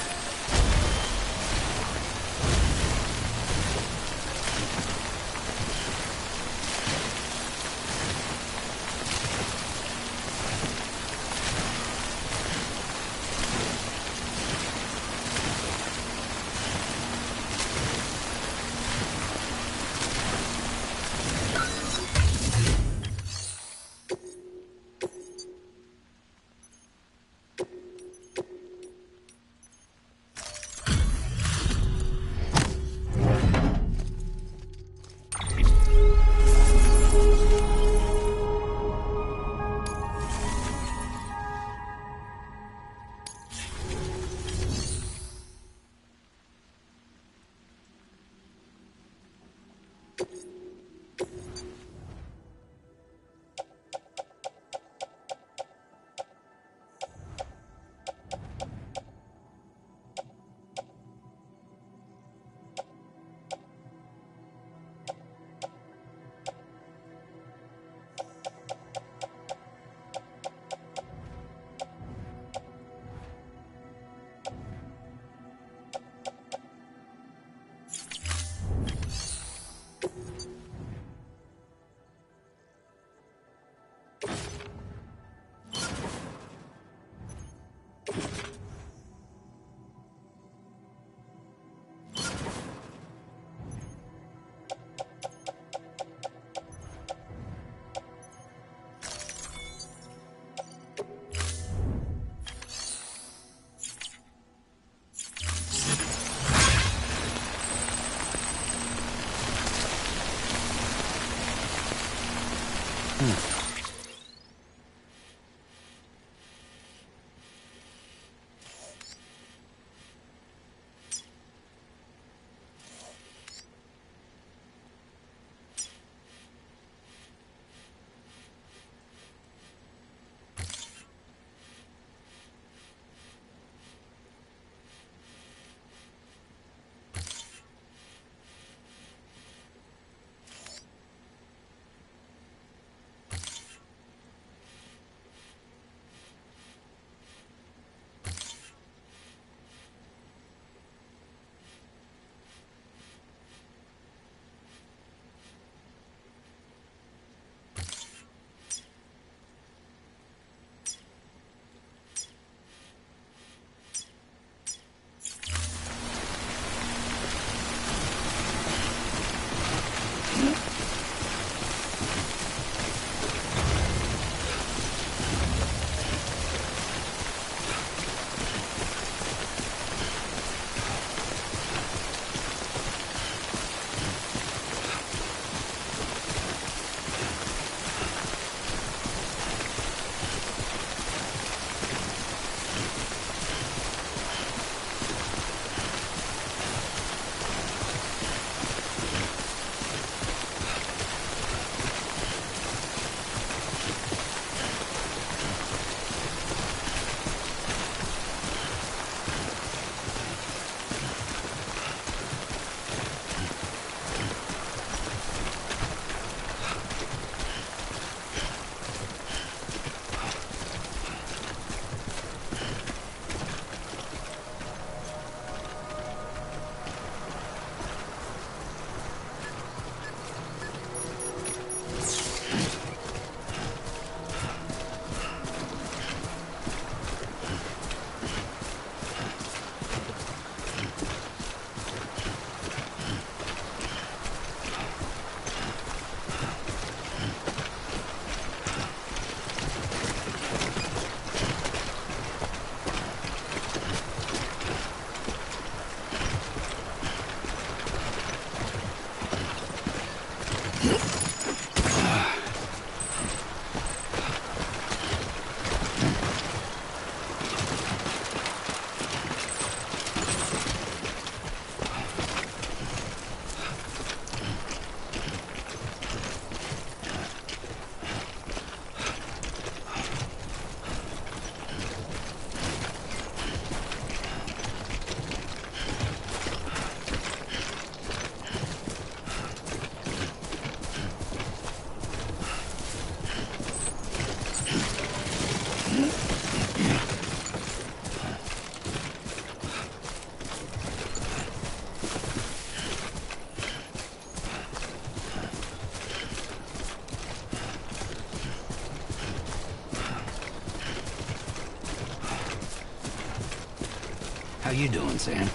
How you doing, Sam?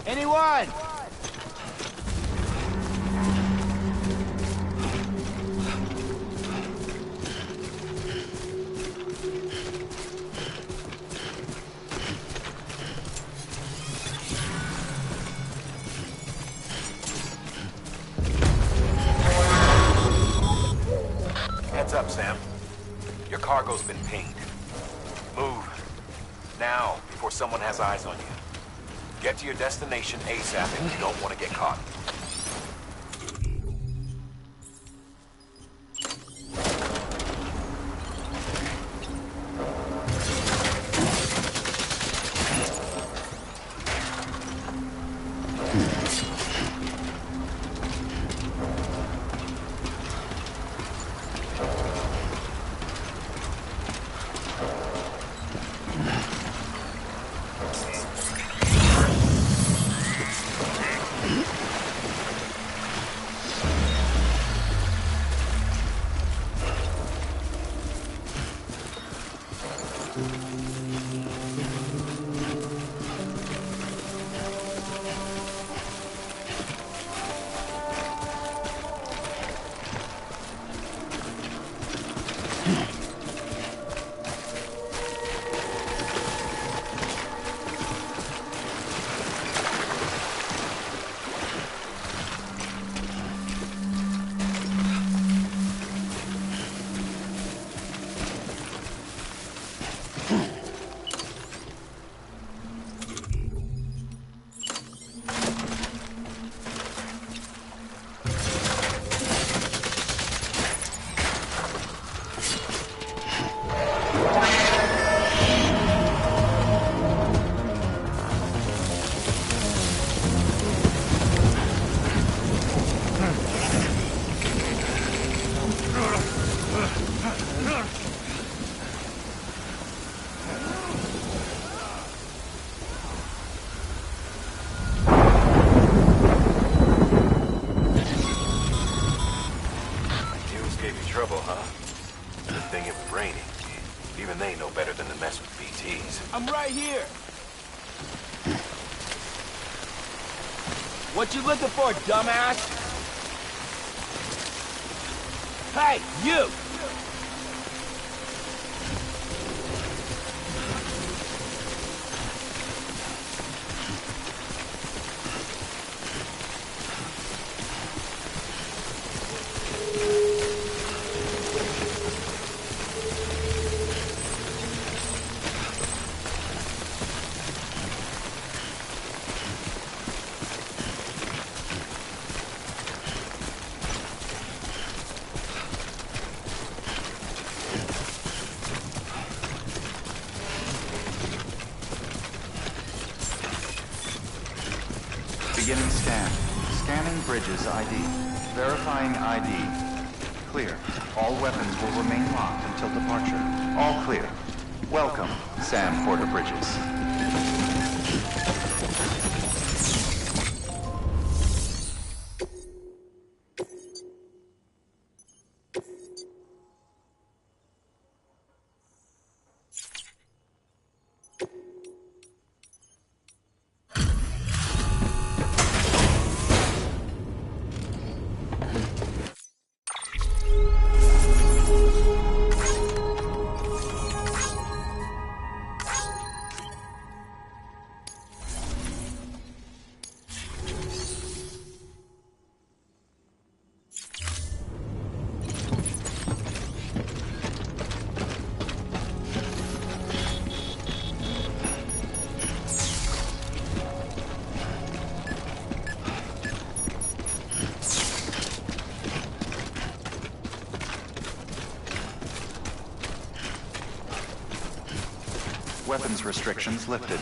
Anyone? Heads up, Sam. Your cargo's been pinged. Move. Now, before someone has eyes on you. Get to your destination ASAP if you don't want to get caught. trouble, huh? Good thing it was raining. Even they know better than to mess with BTs. I'm right here. What you looking for, dumbass? Hey, you! Beginning scan. Scanning bridges ID. Verifying ID. Clear. All weapons will remain locked until departure. All clear. Welcome, Sam Porter Bridges. Weapons restrictions lifted.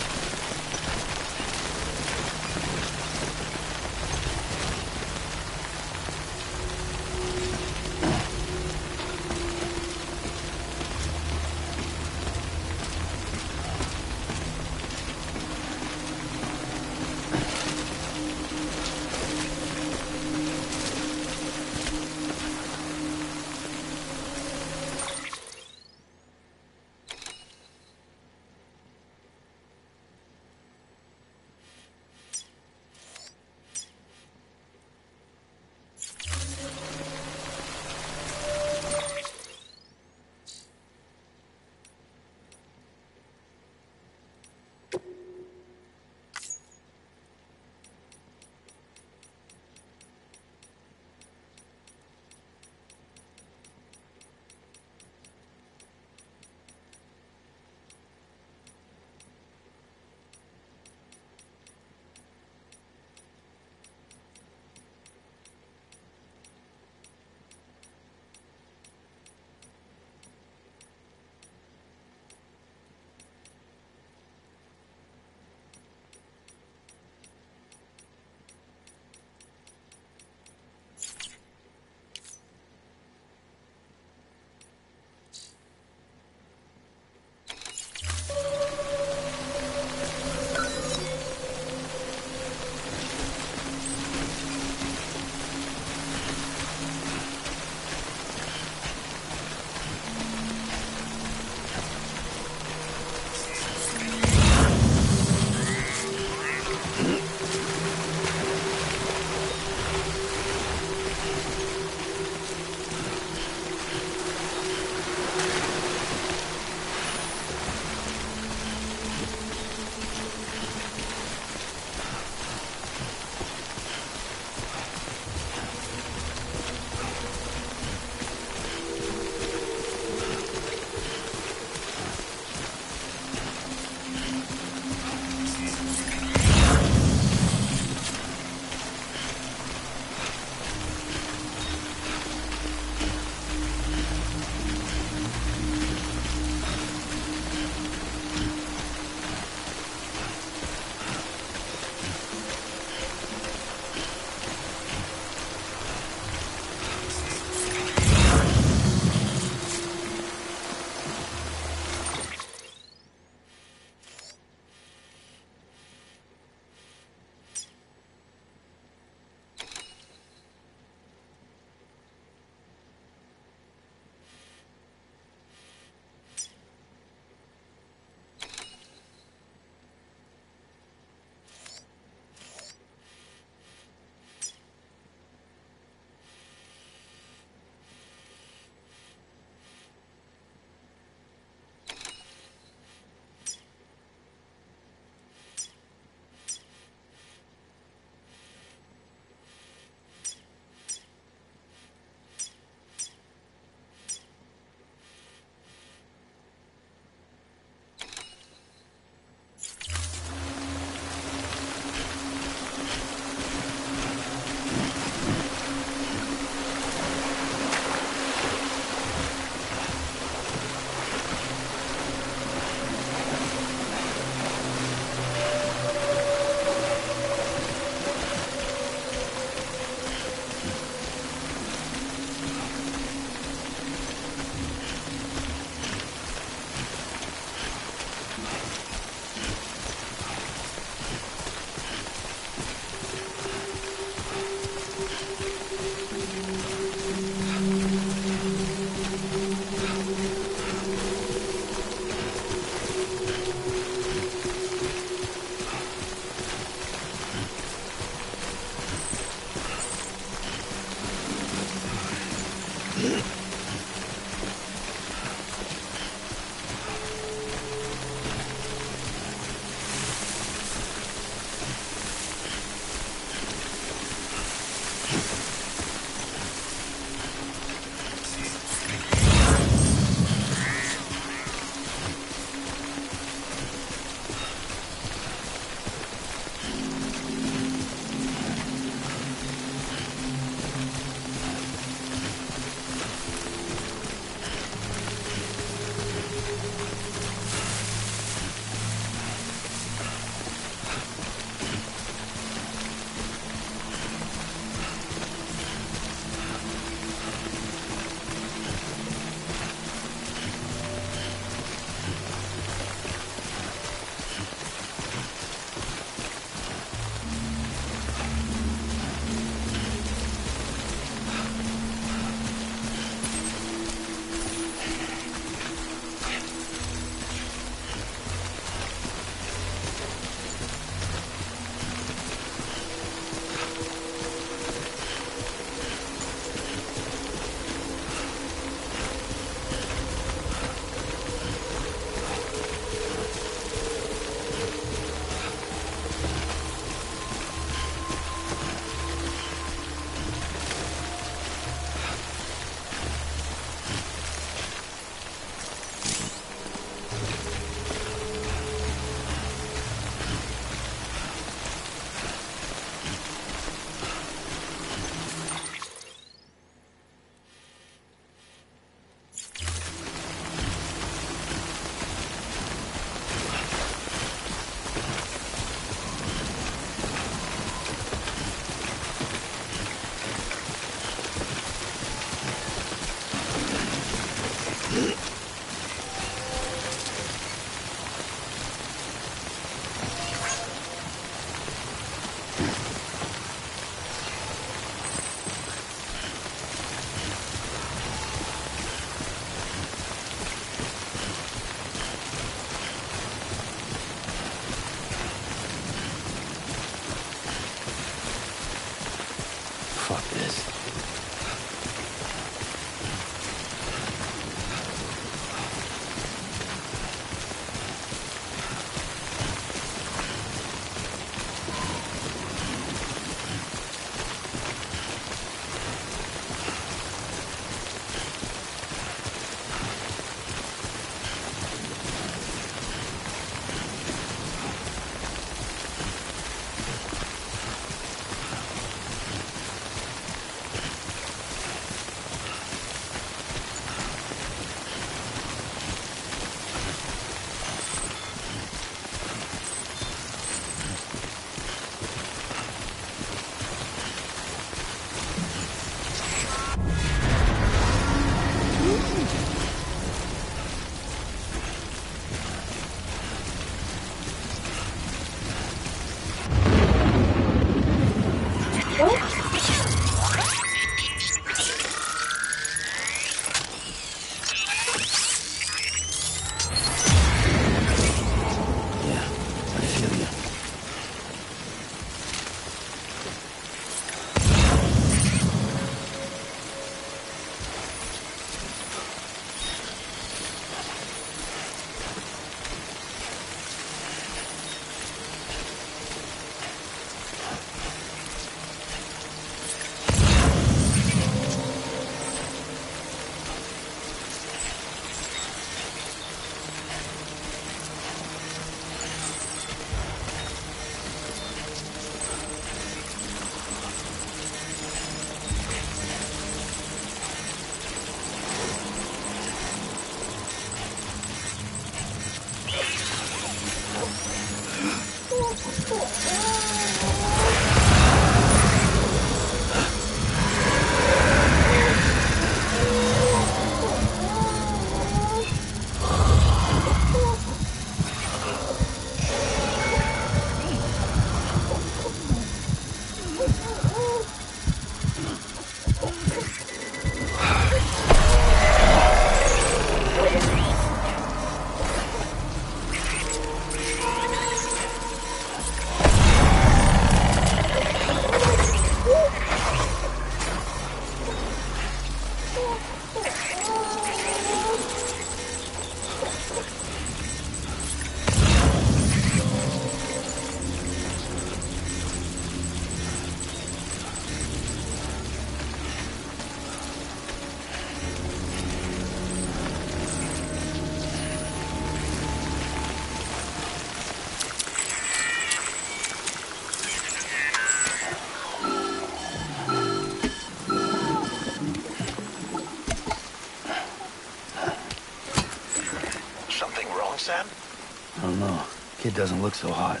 kid doesn't look so hot.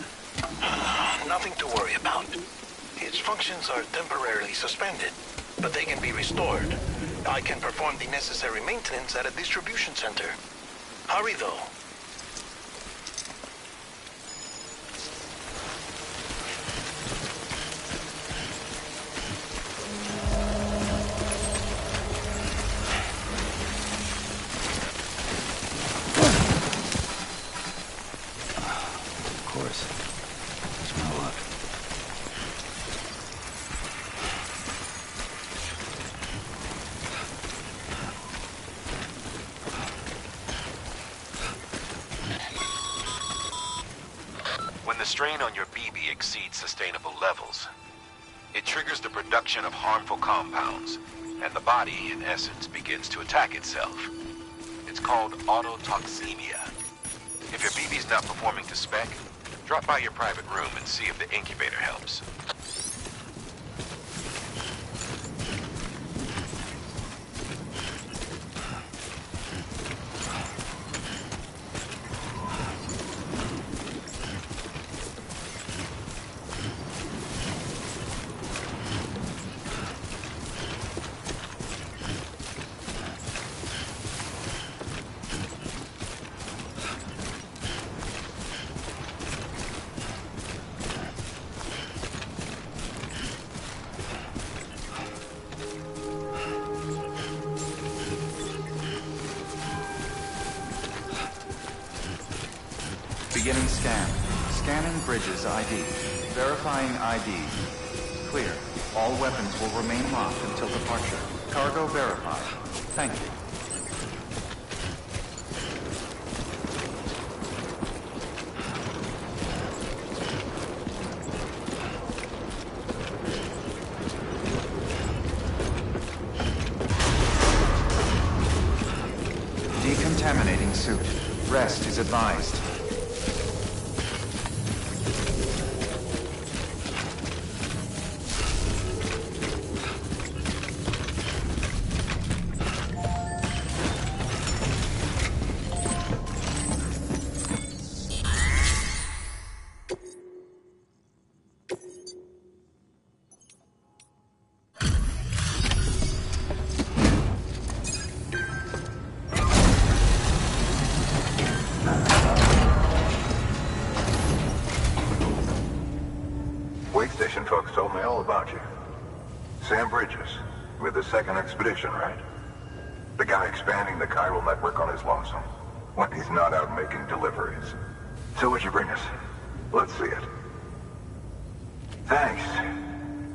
Nothing to worry about. Its functions are temporarily suspended, but they can be restored. I can perform the necessary maintenance at a distribution center. Hurry, though. Of course. It's my luck. When the strain on your BB exceeds sustainable levels, it triggers the production of harmful compounds, and the body, in essence, begins to attack itself. It's called autotoxemia. If your BB's not performing to spec, drop by your private room and see if the incubator helps. Beginning scan. Scanning bridges ID. Verifying ID. Clear. All weapons will remain locked until departure. Cargo verified. Thank you. Decontaminating suit. Rest is advised. Station folks told me all about you. Sam Bridges, with the second expedition, right? The guy expanding the chiral network on his lonesome, when he's not out making deliveries. So what'd you bring us? Let's see it. Thanks.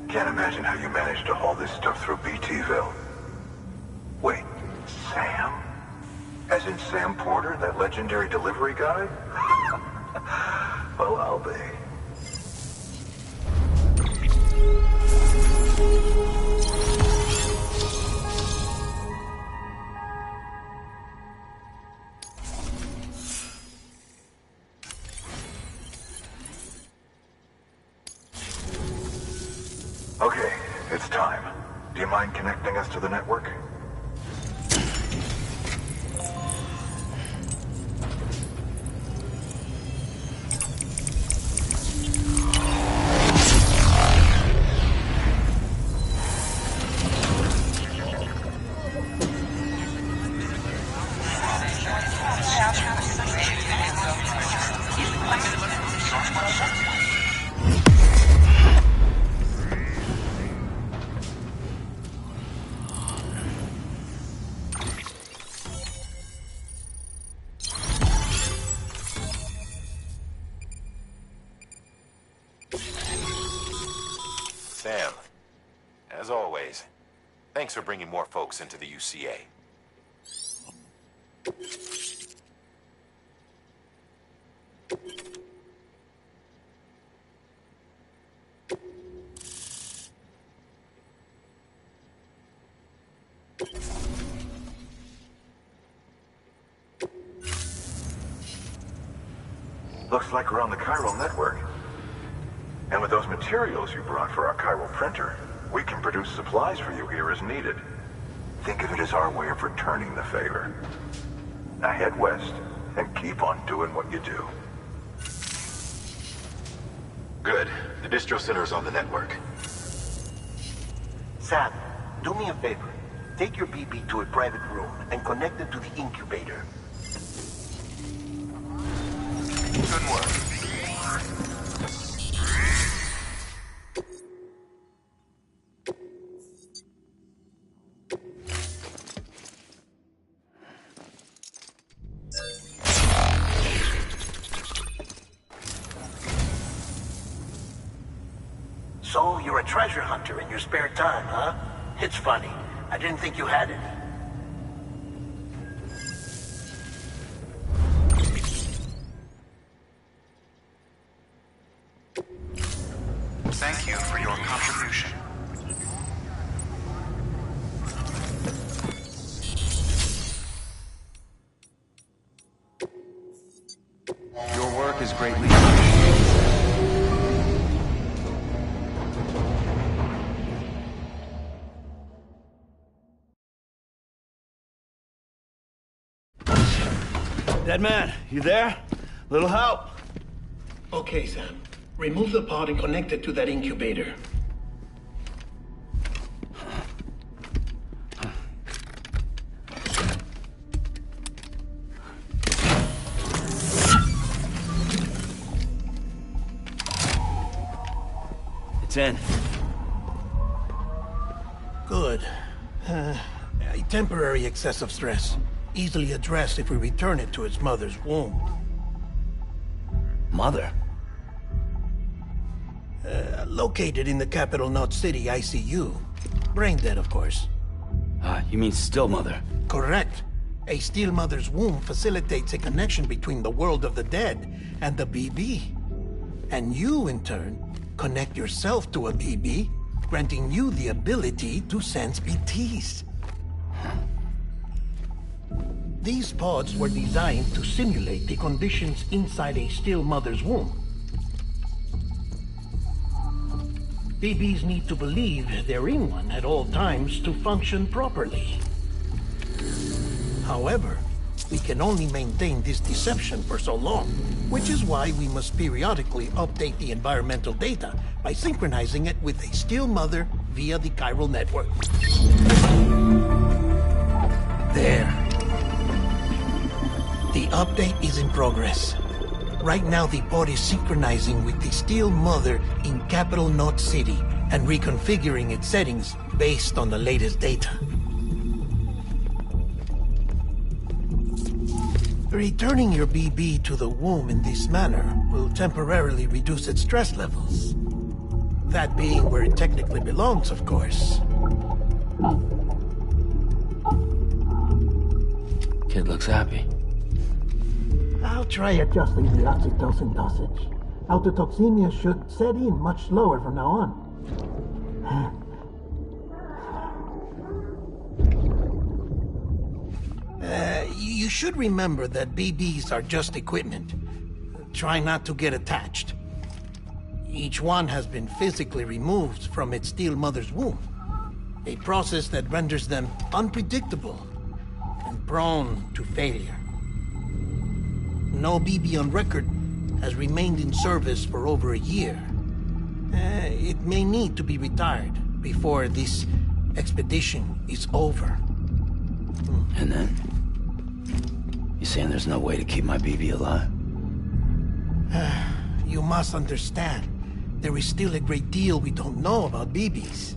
Can't imagine how you managed to haul this stuff through BTville. Wait, Sam? As in Sam Porter, that legendary delivery guy? Well, I'll be. Okay, it's time. Do you mind connecting us to the network? Sam, as always, thanks for bringing more folks into the UCA. Looks like we're on the chiral network. And with those materials you brought for our chiral printer, we can produce supplies for you here as needed. Think of it as our way of returning the favor. Now head west and keep on doing what you do. Good. The distro center is on the network. Sam, do me a favor. Take your BB to a private room and connect it to the incubator. Good work. So, you're a treasure hunter in your spare time, huh? It's funny. I didn't think you had any. Thank you for your contribution. Your work is greatly appreciated. Dead man, you there? Little help? Okay, Sam. Remove the pod and connect it to that incubator. It's in. Good. A temporary excessive stress. Easily addressed if we return it to its mother's womb. Mother? Located in the capital Knot City ICU. Brain dead, of course. You mean still mother? Correct. A still mother's womb facilitates a connection between the world of the dead and the BB. And you, in turn, connect yourself to a BB, granting you the ability to sense BTs. These pods were designed to simulate the conditions inside a still mother's womb. BBs need to believe they're in one at all times to function properly. However, we can only maintain this deception for so long, which is why we must periodically update the environmental data by synchronizing it with a still mother via the chiral network. There. The update is in progress. Right now, the pod is synchronizing with the still mother in capital Knot City and reconfiguring its settings based on the latest data. Returning your BB to the womb in this manner will temporarily reduce its stress levels. That being where it technically belongs, of course. Kid looks happy. I'll try adjusting the oxytocin dosage. Autotoxemia should set in much slower from now on. You should remember that BBs are just equipment. Try not to get attached. Each one has been physically removed from its still mother's womb. A process that renders them unpredictable and prone to failure. No BB on record has remained in service for over a year. It may need to be retired before this expedition is over. And then? You saying there's no way to keep my BB alive? You must understand, there is still a great deal we don't know about BBs.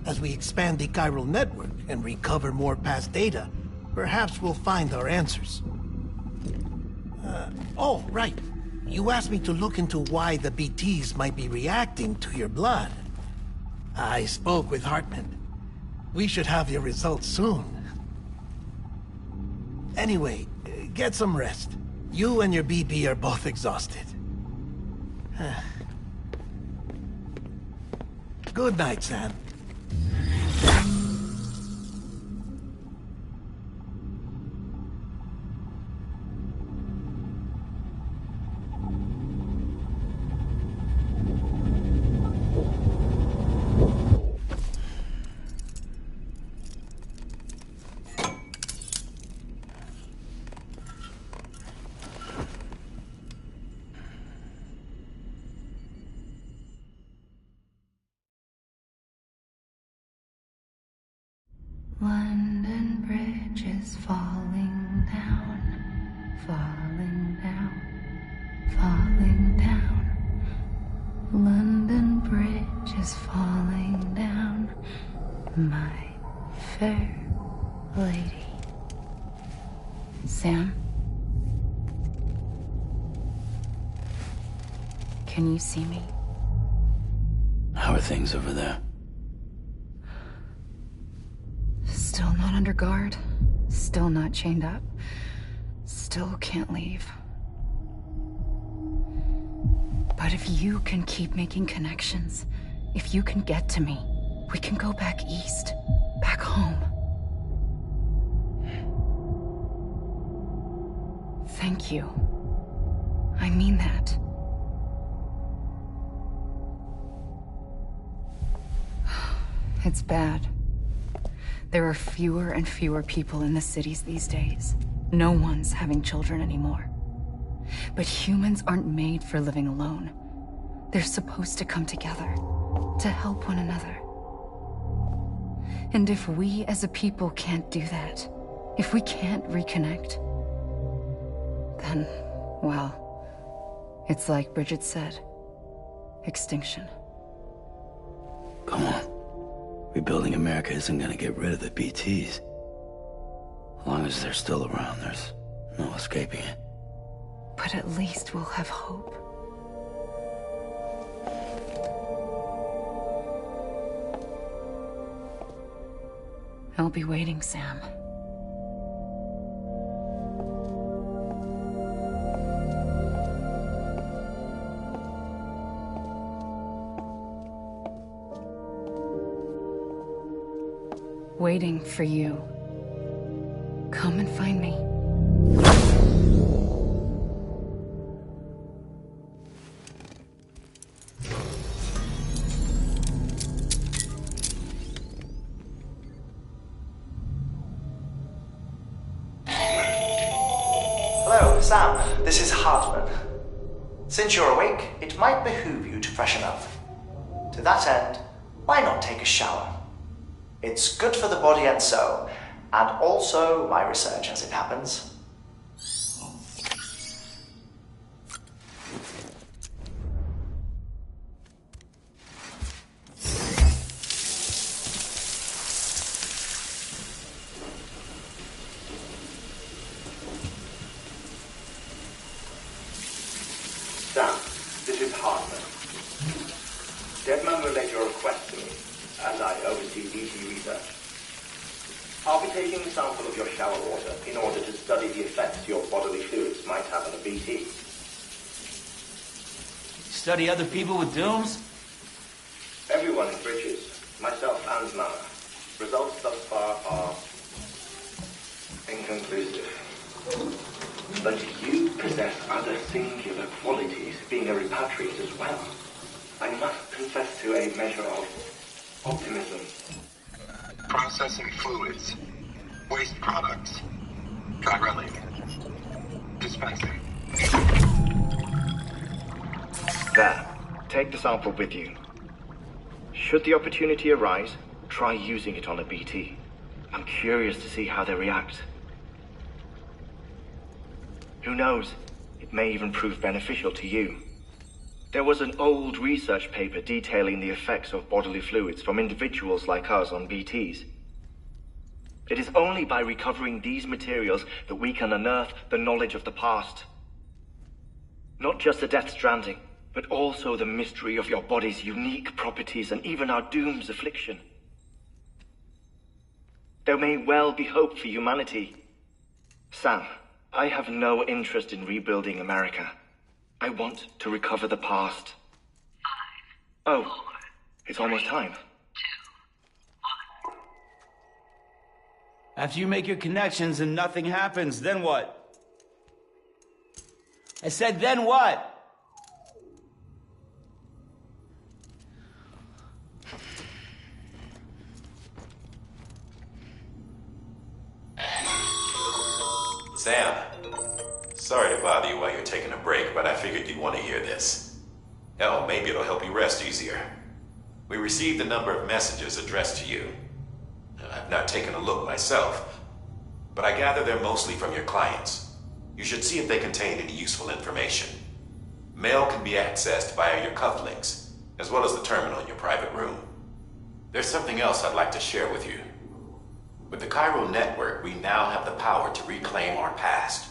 As we expand the chiral network and recover more past data, perhaps we'll find our answers. Oh, right. You asked me to look into why the BTs might be reacting to your blood. I spoke with Hartman. We should have your results soon. Anyway, get some rest. You and your BB are both exhausted. Good night, Sam. Bridge is falling down, falling down, falling down. London Bridge is falling down, my fair lady. Sam? Can you see me? How are things over there? Still not under guard. Still not chained up. Still can't leave. But if you can keep making connections, if you can get to me, we can go back east. Back home. Thank you. I mean that. It's bad. There are fewer and fewer people in the cities these days. No one's having children anymore. But humans aren't made for living alone. They're supposed to come together, to help one another. And if we as a people can't do that, if we can't reconnect, then, well, it's like Bridget said, extinction. Come on. Rebuilding America isn't gonna get rid of the BTs. As long as they're still around, there's no escaping it. But at least we'll have hope. I'll be waiting, Sam. Waiting for you. Come and find me. Hello, Sam. This is Hartman. Since you're awake, it might behoove you to freshen up. To that end, why not take a shower? It's good for the body and soul, and also my research as it happens. Sam, this is Hartman. Deadman relayed your request to me, as I oversee BT research. I'll be taking a sample of your shower water in order to study the effects your bodily fluids might have on a BT. Study other people with dooms? Everyone in Bridges, myself and Mama. Results thus far are inconclusive. But you possess other singular qualities, being a repatriate as well. I must confess to a measure of optimism. Processing fluids. Waste products. Chirelli. Dispensing. There. Take the sample with you. Should the opportunity arise, try using it on a BT. I'm curious to see how they react. Who knows? It may even prove beneficial to you. There was an old research paper detailing the effects of bodily fluids from individuals like us on BTs. It is only by recovering these materials that we can unearth the knowledge of the past. Not just the Death Stranding, but also the mystery of your body's unique properties and even our doom's affliction. There may well be hope for humanity. Sam, I have no interest in rebuilding America. I want to recover the past. 5, 4, oh, it's almost time. 2, 1. After you make your connections and nothing happens, then what? I said, then what? Sam, sorry to bother you while you're taking a break, but I figured you'd want to hear this. Hell, maybe it'll help you rest easier. We received a number of messages addressed to you. I've not taken a look myself, but I gather they're mostly from your clients. You should see if they contain any useful information. Mail can be accessed via your cufflinks, as well as the terminal in your private room. There's something else I'd like to share with you. With the chiral network, we now have the power to reclaim our past.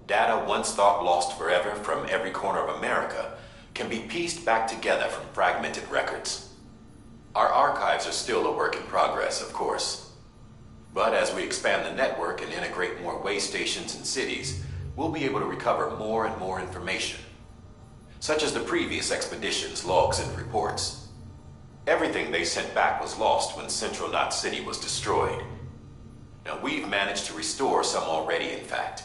Data once thought lost forever from every corner of America can be pieced back together from fragmented records. Our archives are still a work in progress, of course. But as we expand the network and integrate more way stations and cities, we'll be able to recover more and more information, such as the previous expedition's logs and reports. Everything they sent back was lost when Central Knot City was destroyed. Now, we've managed to restore some already, in fact.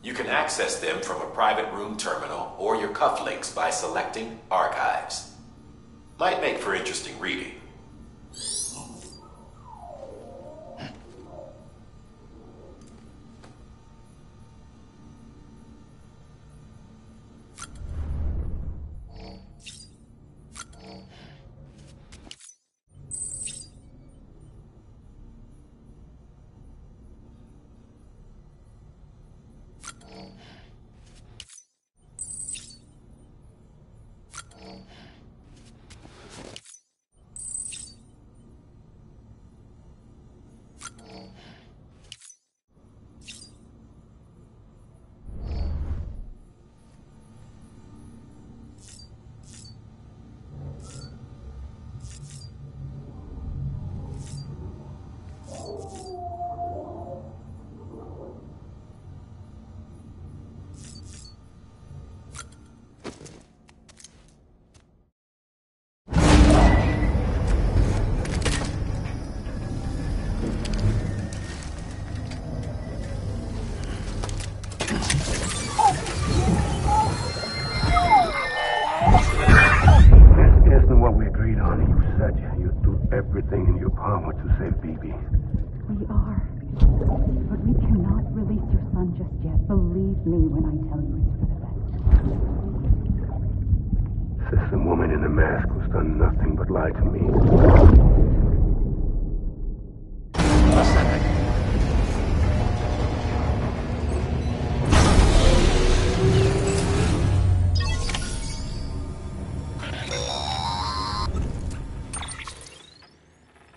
You can access them from a private room terminal or your cufflinks by selecting Archives. Might make for interesting reading. Everything in your power to save BB. We are. But we cannot release your son just yet. Believe me when I tell you it's for the best. System woman in the mask who's done nothing but lie to me.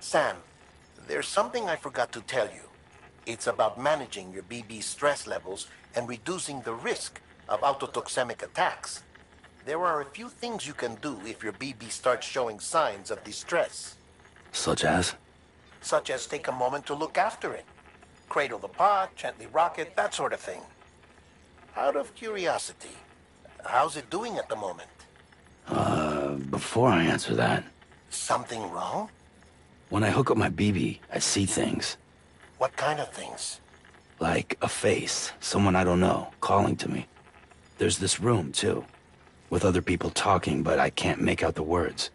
Sam, there's something I forgot to tell you. It's about managing your BB stress levels and reducing the risk of autotoxemic attacks. There are a few things you can do if your BB starts showing signs of distress. Such as? Such as take a moment to look after it. Cradle the pot, gently rock it, that sort of thing. Out of curiosity, how's it doing at the moment? Before I answer that... Something wrong? When I hook up my BB, I see things. What kind of things? Like a face, someone I don't know, calling to me. There's this room, too, with other people talking, but I can't make out the words.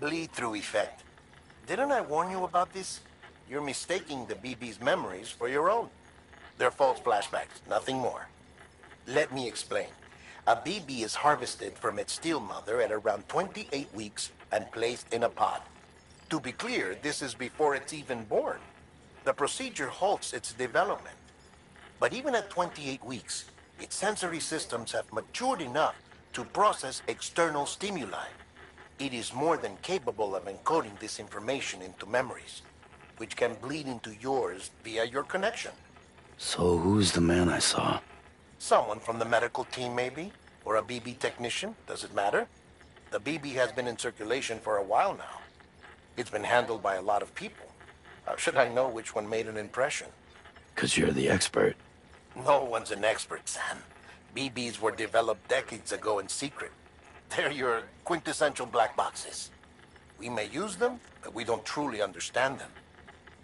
Bleed-through effect. Didn't I warn you about this? You're mistaking the BB's memories for your own. They're false flashbacks, nothing more. Let me explain. A BB is harvested from its steel mother at around 28 weeks and placed in a pod. To be clear, this is before it's even born. The procedure halts its development. But even at 28 weeks, its sensory systems have matured enough to process external stimuli. It is more than capable of encoding this information into memories, which can bleed into yours via your connection. So who's the man I saw? Someone from the medical team, maybe? Or a BB technician, does it matter? The BB has been in circulation for a while now. It's been handled by a lot of people. How should I know which one made an impression? 'Cause you're the expert. No one's an expert, Sam. BBs were developed decades ago in secret. They're your quintessential black boxes. We may use them, but we don't truly understand them.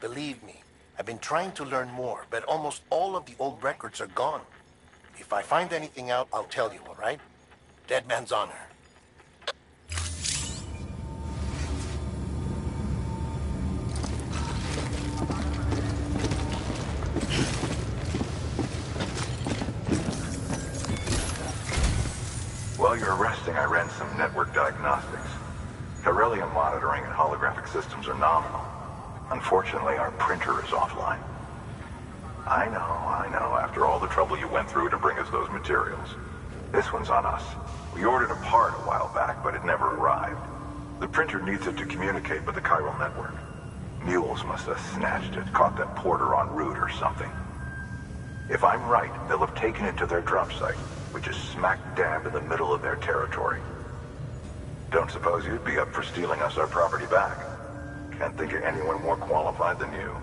Believe me, I've been trying to learn more, but almost all of the old records are gone. If I find anything out, I'll tell you, all right? Dead man's honor. While you're resting, I ran some network diagnostics. Beryllium monitoring and holographic systems are nominal. Unfortunately, our printer is offline. I know, after all the trouble you went through to bring us those materials. This one's on us. We ordered a part a while back, but it never arrived. The printer needs it to communicate with the chiral network. Mules must have snatched it, caught that porter en route or something. If I'm right, they'll have taken it to their drop site, which is smack dab in the middle of their territory. Don't suppose you'd be up for stealing us our property back? Can't think of anyone more qualified than you.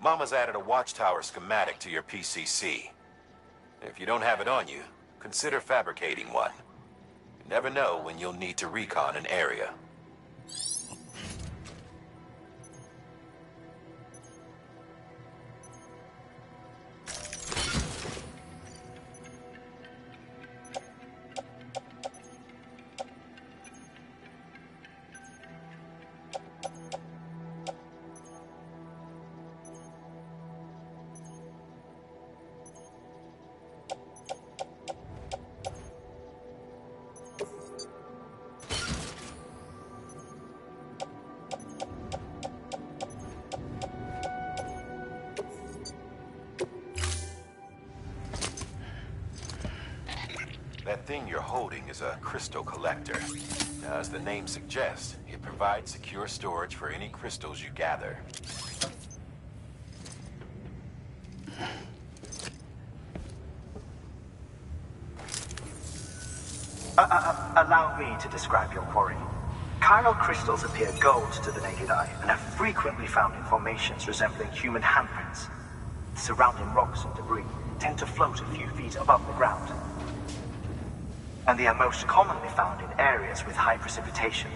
Mama's added a watchtower schematic to your PCC. If you don't have it on you, consider fabricating one. You never know when you'll need to recon an area. That thing you're holding is a crystal collector. Now, as the name suggests, it provides secure storage for any crystals you gather. Allow me to describe your quarry. Chiral crystals appear gold to the naked eye and are frequently found in formations resembling human handprints. Surrounding rocks and debris tend to float a few feet above the ground. And they are most commonly found in areas with high precipitation.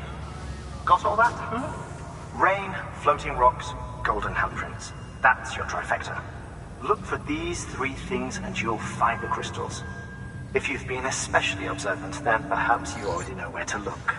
Got all that? Rain, floating rocks, golden handprints. That's your trifecta. Look for these three things and you'll find the crystals. If you've been especially observant, then perhaps you already know where to look.